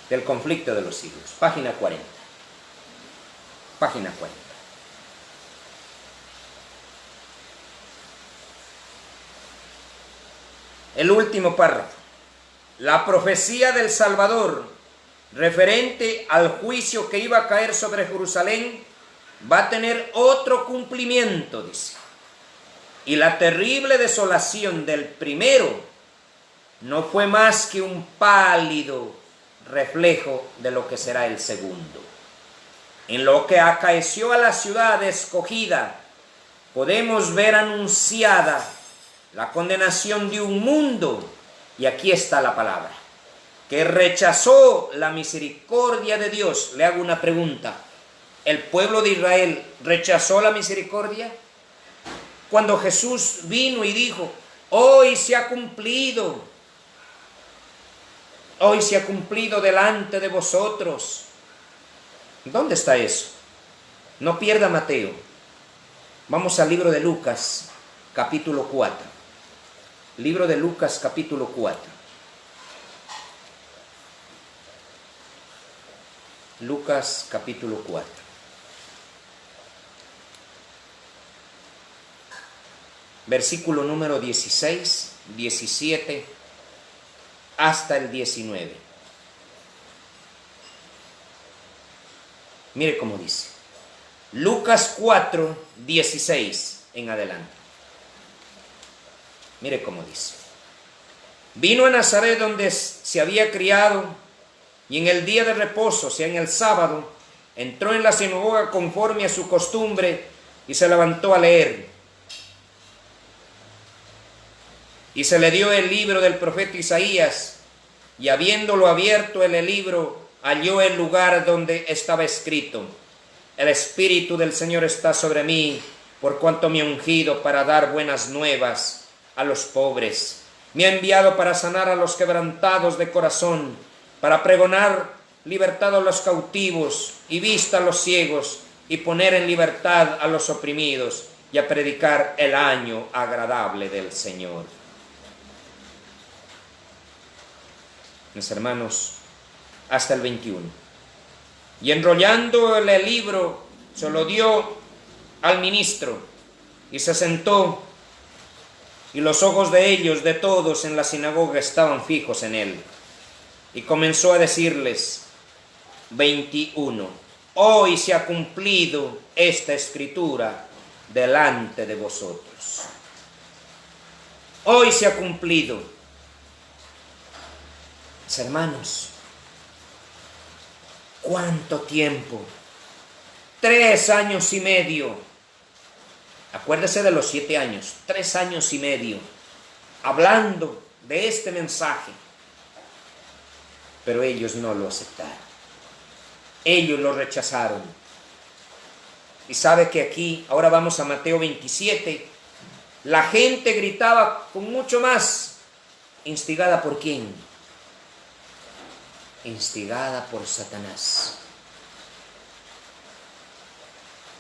del conflicto de los siglos, página 40. El último párrafo. La profecía del Salvador referente al juicio que iba a caer sobre Jerusalén va a tener otro cumplimiento, dice. Y la terrible desolación del primero no fue más que un pálido reflejo de lo que será el segundo. En lo que acaeció a la ciudad escogida, podemos ver anunciada la condenación de un mundo, y aquí está la palabra, que rechazó la misericordia de Dios. Le hago una pregunta. ¿El pueblo de Israel rechazó la misericordia? Cuando Jesús vino y dijo, hoy se ha cumplido delante de vosotros. ¿Dónde está eso? No pierda Mateo. Vamos al libro de Lucas, capítulo 4. Libro de Lucas, capítulo 4. Lucas, capítulo 4. Versículo número 16, 17, hasta el 19. Mire cómo dice. Lucas 4, 16 en adelante. Mire cómo dice. Vino a Nazaret donde se había criado, y en el día de reposo, o sea, en el sábado, entró en la sinagoga conforme a su costumbre y se levantó a leer. Y se le dio el libro del profeta Isaías, y habiéndolo abierto en el libro, halló el lugar donde estaba escrito: el Espíritu del Señor está sobre mí, por cuanto me ha ungido para dar buenas nuevas a los pobres. Me ha enviado para sanar a los quebrantados de corazón, para pregonar libertad a los cautivos y vista a los ciegos, y poner en libertad a los oprimidos, y a predicar el año agradable del Señor. Mis hermanos, hasta el 21. Y enrollando el libro, se lo dio al ministro, y se sentó, y los ojos de ellos, de todos en la sinagoga, estaban fijos en él. Y comenzó a decirles, 21, hoy se ha cumplido esta escritura delante de vosotros. Hoy se ha cumplido. Mis hermanos, ¿cuánto tiempo? 3 años y medio. Acuérdese de los 7 años, 3 años y medio, hablando de este mensaje. Pero ellos no lo aceptaron. Ellos lo rechazaron. Y sabe que aquí, ahora vamos a Mateo 27, la gente gritaba con mucho más. ¿Instigada por quién? Instigada por Satanás.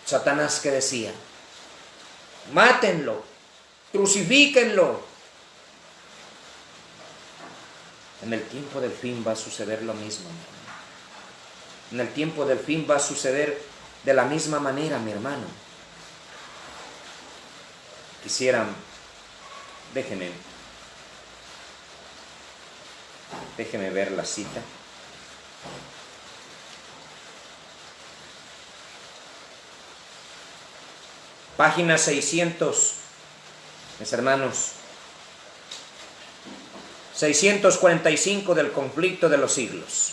Satanás, ¿qué decía? Mátenlo, crucifíquenlo. En el tiempo del fin va a suceder lo mismo. En el tiempo del fin va a suceder de la misma manera, mi hermano. Quisieran, déjeme ver la cita. Página 600, mis hermanos, 645 del conflicto de los siglos.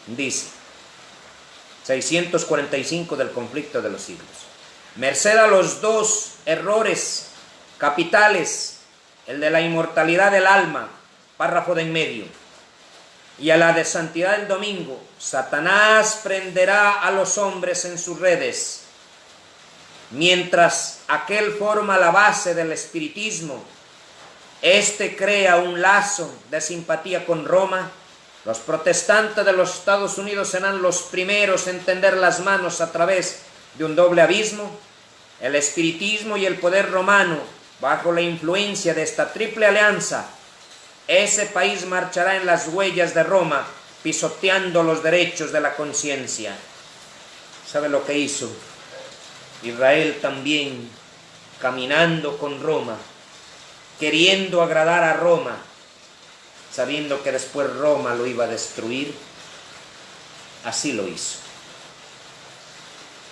Dice, 645 del conflicto de los siglos. Merced a los dos errores capitales, el de la inmortalidad del alma, párrafo de en medio, y a la de santidad del domingo, Satanás prenderá a los hombres en sus redes. Mientras aquel forma la base del espiritismo, este crea un lazo de simpatía con Roma. Los protestantes de los Estados Unidos serán los primeros en tender las manos a través de un doble abismo. El espiritismo y el poder romano, bajo la influencia de esta triple alianza, ese país marchará en las huellas de Roma, pisoteando los derechos de la conciencia. ¿Sabe lo que hizo Israel también, caminando con Roma, queriendo agradar a Roma, sabiendo que después Roma lo iba a destruir? Así lo hizo.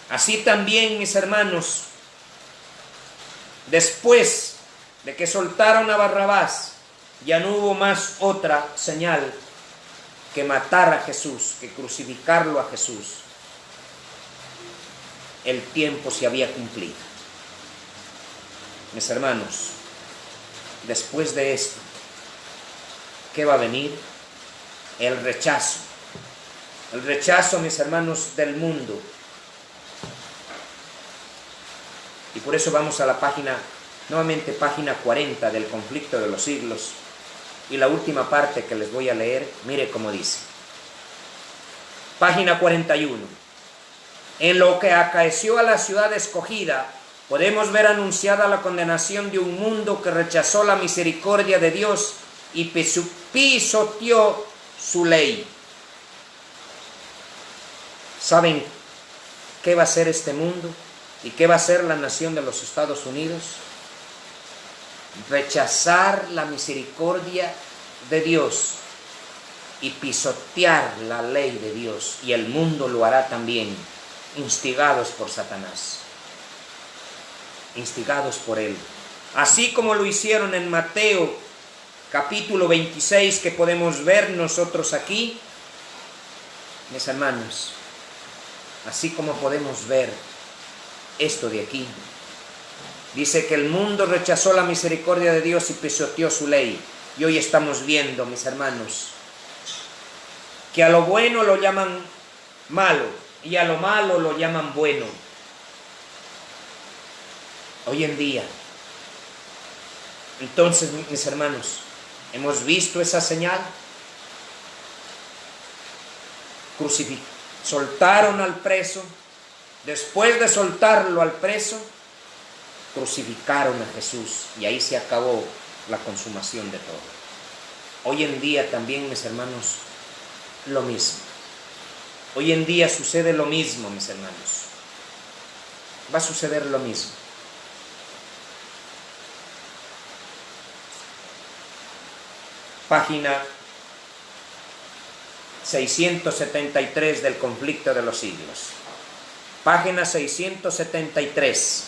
Así también, mis hermanos, después de que soltaron a Barrabás, ya no hubo más otra señal que matar a Jesús, que crucificarlo a Jesús. El tiempo se había cumplido. Mis hermanos, después de esto, ¿qué va a venir? El rechazo. El rechazo, mis hermanos, del mundo. Y por eso vamos a la página, nuevamente página 40 del conflicto de los siglos. Y la última parte que les voy a leer, mire cómo dice. Página 41. En lo que acaeció a la ciudad escogida, podemos ver anunciada la condenación de un mundo que rechazó la misericordia de Dios y pisoteó su ley. ¿Saben qué va a ser este mundo? ¿Y qué va a ser la nación de los Estados Unidos? Rechazar la misericordia de Dios y pisotear la ley de Dios, y el mundo lo hará también, instigados por Satanás, instigados por él, así como lo hicieron en Mateo capítulo 26, que podemos ver nosotros aquí, mis hermanos, así como podemos ver esto de aquí. Dice que el mundo rechazó la misericordia de Dios y pisoteó su ley. Y hoy estamos viendo, mis hermanos, que a lo bueno lo llaman malo y a lo malo lo llaman bueno. Hoy en día. Entonces, mis hermanos, ¿hemos visto esa señal? Soltaron al preso. Después de soltarlo al preso, crucificaron a Jesús, y ahí se acabó la consumación de todo. Hoy en día también, mis hermanos, lo mismo. Hoy en día sucede lo mismo, mis hermanos. Va a suceder lo mismo. Página 673 del conflicto de los siglos. Página 673.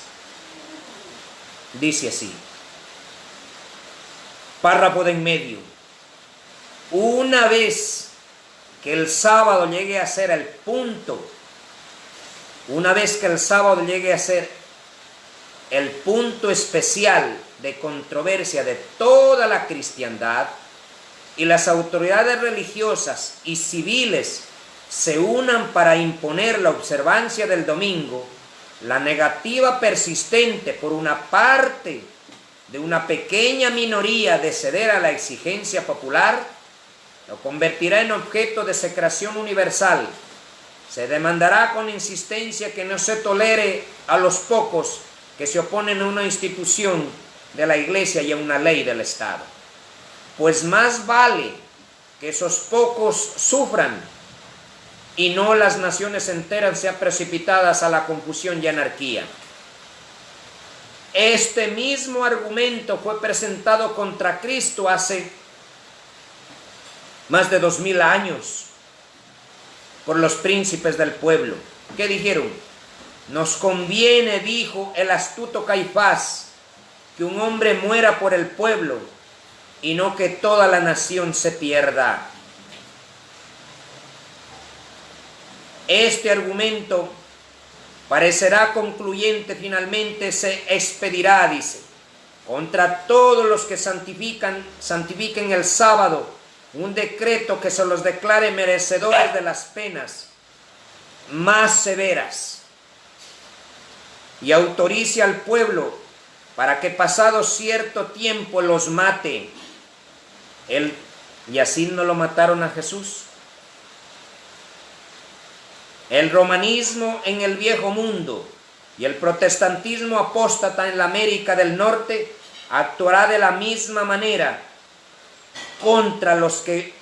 Dice así. Párrafo de en medio. Una vez que el sábado llegue a ser el punto, una vez que el sábado llegue a ser el punto especial de controversia de toda la cristiandad, y las autoridades religiosas y civiles se unan para imponer la observancia del domingo, la negativa persistente por una parte de una pequeña minoría de ceder a la exigencia popular, lo convertirá en objeto de execración universal. Se demandará con insistencia que no se tolere a los pocos que se oponen a una institución de la Iglesia y a una ley del Estado. Pues más vale que esos pocos sufran y no las naciones enteras sean precipitadas a la confusión y anarquía. Este mismo argumento fue presentado contra Cristo hace más de 2000 años por los príncipes del pueblo. ¿Qué dijeron? Nos conviene, dijo el astuto Caifás, que un hombre muera por el pueblo y no que toda la nación se pierda. Este argumento parecerá concluyente, finalmente se expedirá, dice, contra todos los que santifiquen el sábado, un decreto que se los declare merecedores de las penas más severas y autorice al pueblo para que pasado cierto tiempo los mate. Y así no lo mataron a Jesús. El romanismo en el viejo mundo y el protestantismo apóstata en la América del Norte actuará de la misma manera contra los que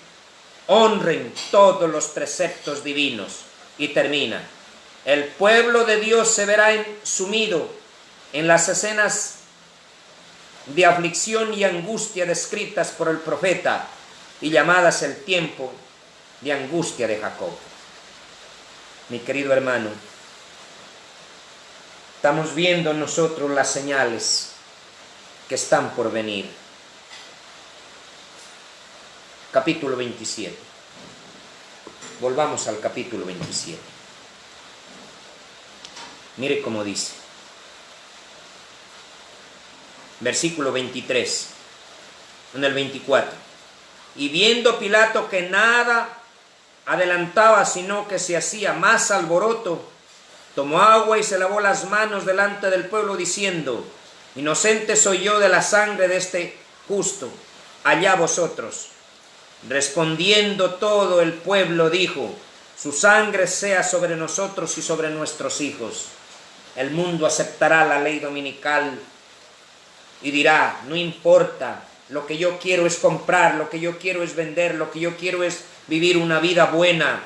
honren todos los preceptos divinos. Y termina: el pueblo de Dios se verá sumido en las escenas de aflicción y angustia descritas por el profeta y llamadas el tiempo de angustia de Jacob. Mi querido hermano, estamos viendo nosotros las señales que están por venir. Capítulo 27. Volvamos al capítulo 27. Mire cómo dice. Versículo 23. En el 24. Y viendo Pilato que nada adelantaba, sino que se hacía más alboroto, tomó agua y se lavó las manos delante del pueblo, diciendo: inocente soy yo de la sangre de este justo, allá vosotros. Respondiendo todo el pueblo dijo: su sangre sea sobre nosotros y sobre nuestros hijos. El mundo aceptará la ley dominical y dirá: no importa, lo que yo quiero es comprar, lo que yo quiero es vender, lo que yo quiero es vivir una vida buena.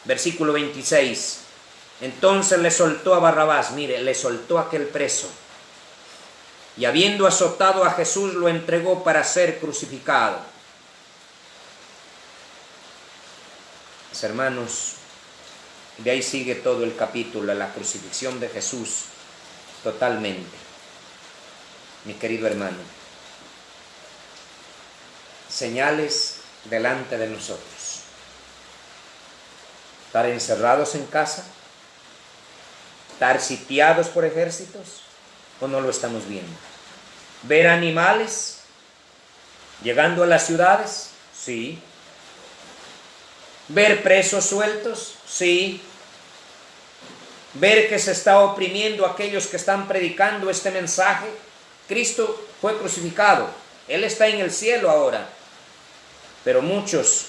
Versículo 26. Entonces le soltó a Barrabás, mire, le soltó a aquel preso, y habiendo azotado a Jesús, lo entregó para ser crucificado. Mis hermanos, de ahí sigue todo el capítulo, la crucifixión de Jesús, totalmente. Mi querido hermano, señales delante de nosotros. Estar encerrados en casa, estar sitiados por ejércitos, o no lo estamos viendo. Ver animales llegando a las ciudades, sí. Ver presos sueltos, sí. Ver que se está oprimiendo a aquellos que están predicando este mensaje. Cristo fue crucificado, Él está en el cielo ahora, pero muchos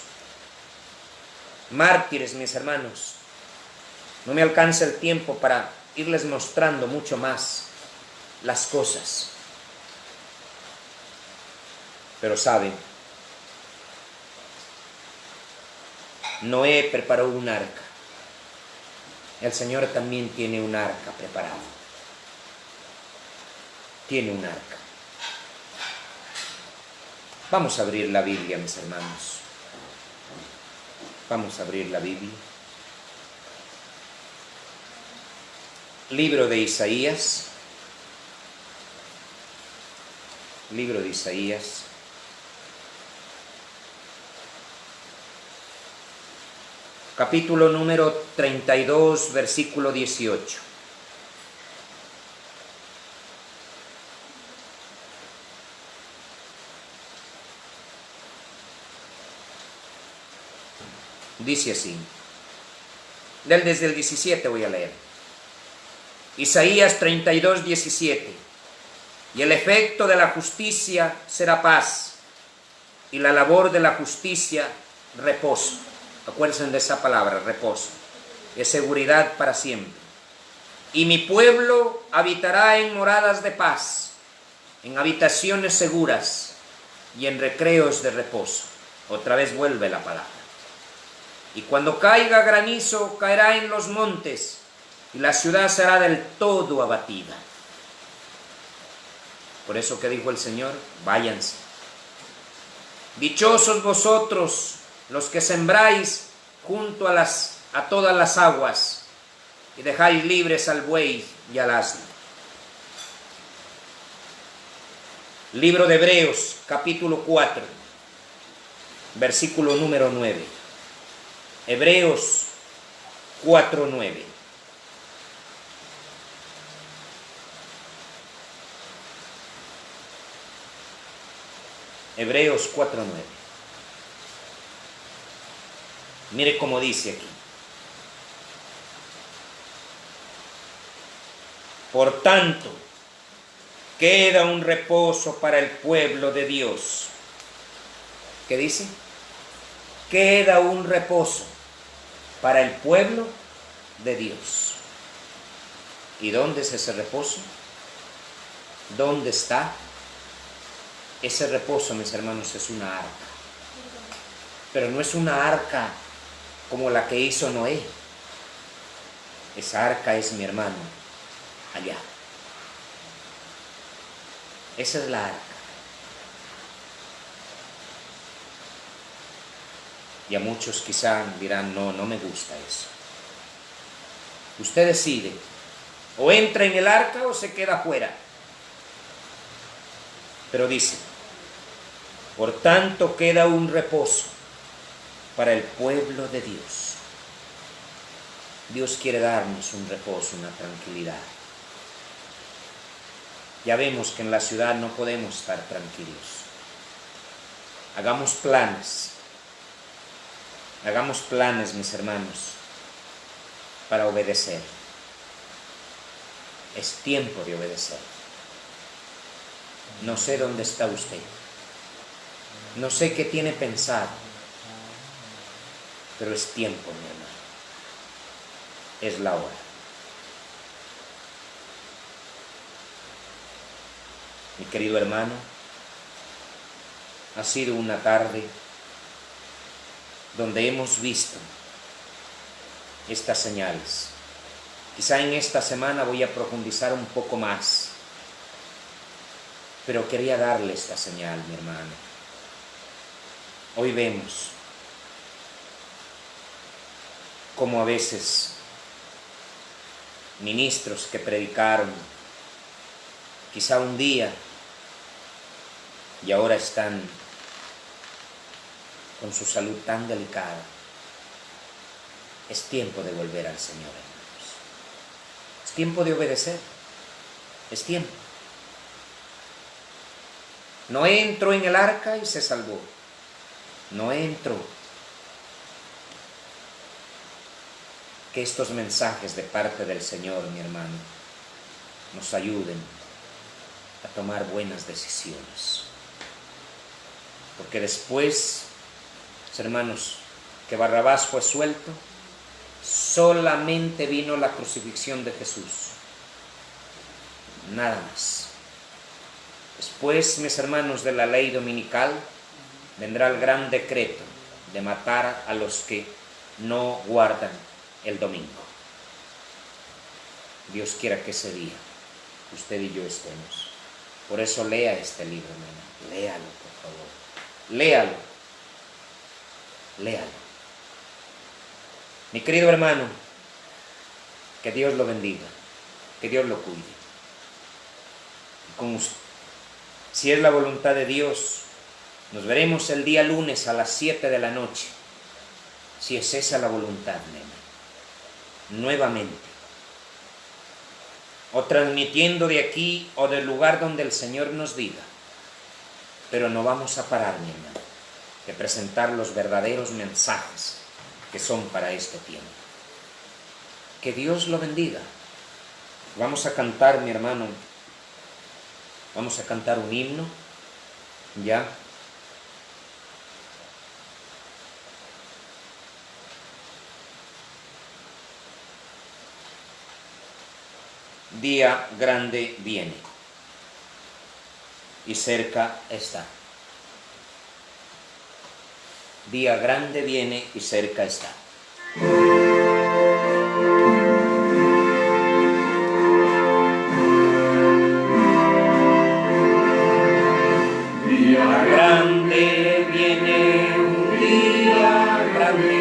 mártires, mis hermanos, no me alcanza el tiempo para irles mostrando mucho más las cosas, pero saben, Noé preparó un arca. El Señor también tiene un arca preparado. Tiene un arca. Vamos a abrir la Biblia, mis hermanos. Vamos a abrir la Biblia. Libro de Isaías. Libro de Isaías. Capítulo número 32, versículo 18. Dice así. Desde el 17 voy a leer. Isaías 32, 17. Y el efecto de la justicia será paz, y la labor de la justicia reposo. Acuérdense de esa palabra, reposo. Es seguridad para siempre. Y mi pueblo habitará en moradas de paz, en habitaciones seguras y en recreos de reposo. Otra vez vuelve la palabra. Y cuando caiga granizo, caerá en los montes, y la ciudad será del todo abatida. Por eso que dijo el Señor, váyanse. Dichosos vosotros, los que sembráis junto a todas las aguas, y dejáis libres al buey y al asno. Libro de Hebreos, capítulo 4, versículo número 9. Hebreos 4, 9. Hebreos 4, 9. Mire cómo dice aquí. Por tanto, queda un reposo para el pueblo de Dios. ¿Qué dice? Queda un reposo para el pueblo de Dios. ¿Y dónde es ese reposo? ¿Dónde está? Ese reposo, mis hermanos, es una arca. Pero no es una arca como la que hizo Noé. Esa arca es, mi hermano, allá. Esa es la arca. Y a muchos quizá dirán, no me gusta eso. Usted decide, o entra en el arca o se queda afuera. Pero dice, por tanto queda un reposo para el pueblo de Dios. Dios quiere darnos un reposo, una tranquilidad. Ya vemos que en la ciudad no podemos estar tranquilos. Hagamos planes, mis hermanos, para obedecer. Es tiempo de obedecer. No sé dónde está usted. No sé qué tiene pensado. Pero es tiempo, mi hermano. Es la hora. Mi querido hermano, ha sido una tarde donde hemos visto estas señales. Quizá en esta semana voy a profundizar un poco más, pero quería darle esta señal, mi hermano. Hoy vemos cómo a veces ministros que predicaron quizá un día y ahora están con su salud tan delicada. Es tiempo de volver al Señor, hermanos. Es tiempo de obedecer. Es tiempo. Noé entró en el arca y se salvó. Noé entró. Que estos mensajes de parte del Señor, mi hermano, nos ayuden a tomar buenas decisiones. Porque después, hermanos, que Barrabás fue suelto, solamente vino la crucifixión de Jesús. Nada más. Después, mis hermanos, de la ley dominical, vendrá el gran decreto de matar a los que no guardan el domingo. Dios quiera que ese día usted y yo estemos. Por eso lea este libro, hermano. Léalo, por favor. Léalo. Léalo. Mi querido hermano, que Dios lo bendiga, que Dios lo cuide. Y con usted, si es la voluntad de Dios, nos veremos el día lunes a las 7 de la noche. Si es esa la voluntad, nena. Nuevamente. O transmitiendo de aquí o del lugar donde el Señor nos diga. Pero no vamos a parar, mi hermano, de presentar los verdaderos mensajes que son para este tiempo. Que Dios lo bendiga. Vamos a cantar, mi hermano, vamos a cantar un himno, ¿ya? Día grande viene y cerca está. Día grande viene y cerca está. Día grande viene, un día grande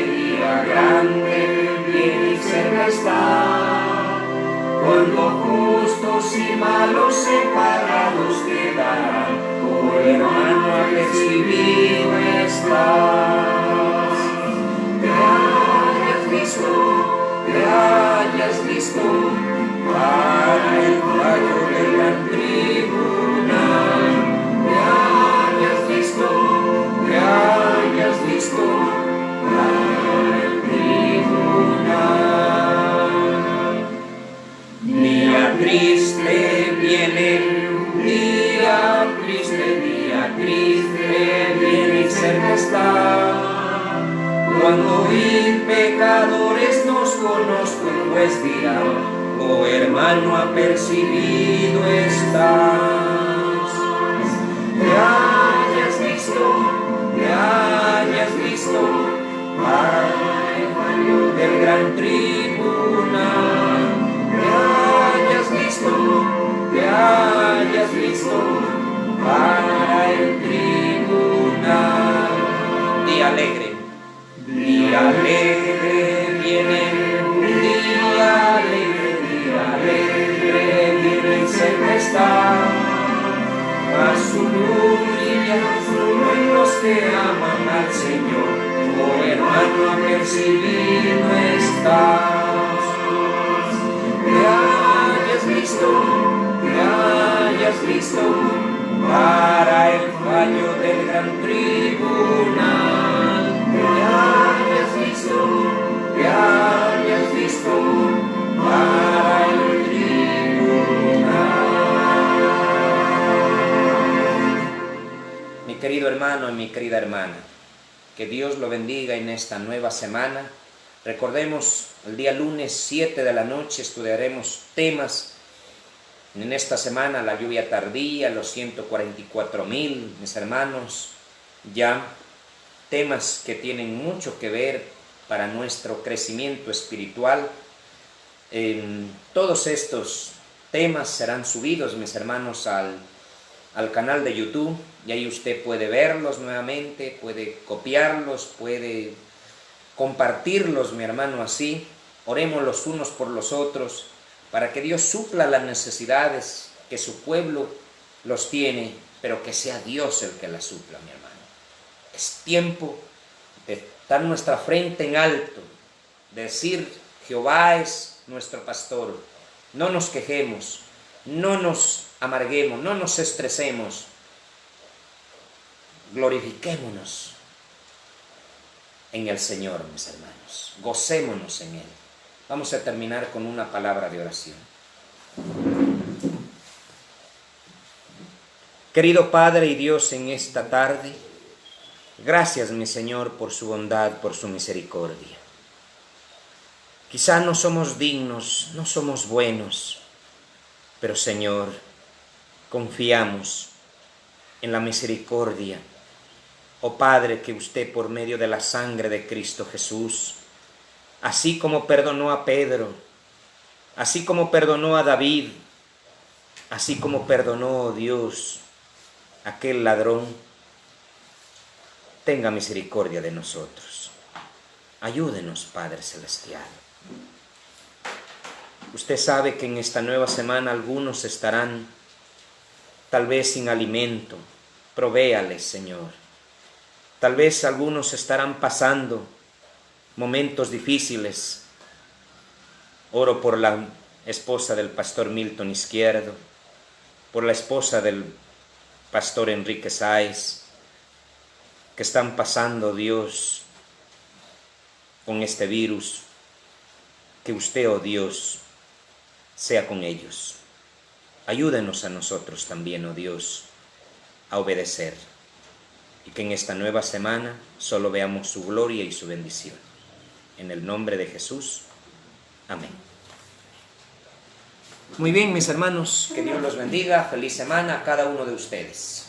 viene y cerca está. Cuando justos y malos separados quedarán, oh hermano, apercibido estás. Te hayas visto para el fallo del gran tribunal. Te hayas visto para el tribunal. Día triste viene, día triste viene y cerca está. Cuando ir pecadores nos conozco, pues dirá, oh hermano, apercibido estás. Te hayas visto para el fallo del gran tribunal. Te hayas visto para el tribunal. Día alegre viene, día alegre viene y cerca está. A su luz brilla solo en los que aman al Señor, oh hermano, apercibido estás. Te hayas visto para el fallo del gran tribunal. Te hayas visto para el tribunal. Mi querido hermano y mi querida hermana, que Dios lo bendiga en esta nueva semana. Recordemos, el día lunes 7 de la noche estudiaremos temas. En esta semana, la lluvia tardía, los 144,000, mis hermanos, ya temas que tienen mucho que ver para nuestro crecimiento espiritual. Todos estos temas serán subidos, mis hermanos, al canal de YouTube, y ahí usted puede verlos nuevamente, puede copiarlos, puede compartirlos, mi hermano, así. Oremos los unos por los otros, para que Dios supla las necesidades que su pueblo los tiene, pero que sea Dios el que las supla, mi hermano. Es tiempo de estar nuestra frente en alto, de decir, Jehová es nuestro pastor. No nos quejemos, no nos amarguemos, no nos estresemos. Glorifiquémonos en el Señor, mis hermanos. Gocémonos en Él. Vamos a terminar con una palabra de oración. Querido Padre y Dios, en esta tarde, gracias, mi Señor, por su bondad, por su misericordia. Quizá no somos dignos, no somos buenos, pero Señor, confiamos en la misericordia. Oh Padre, que usted por medio de la sangre de Cristo Jesús, así como perdonó a Pedro, así como perdonó a David, así como perdonó, Dios, a aquel ladrón, tenga misericordia de nosotros. Ayúdenos, Padre Celestial. Usted sabe que en esta nueva semana algunos estarán tal vez sin alimento. Provéales, Señor. Tal vez algunos estarán pasando momentos difíciles. Oro por la esposa del pastor Milton Izquierdo, por la esposa del pastor Enrique Sáez, que están pasando, Dios, con este virus. Que usted, oh Dios, sea con ellos. Ayúdenos a nosotros también, oh Dios, a obedecer, y que en esta nueva semana solo veamos su gloria y su bendición. En el nombre de Jesús. Amén. Muy bien, mis hermanos, que Dios los bendiga. Feliz semana a cada uno de ustedes.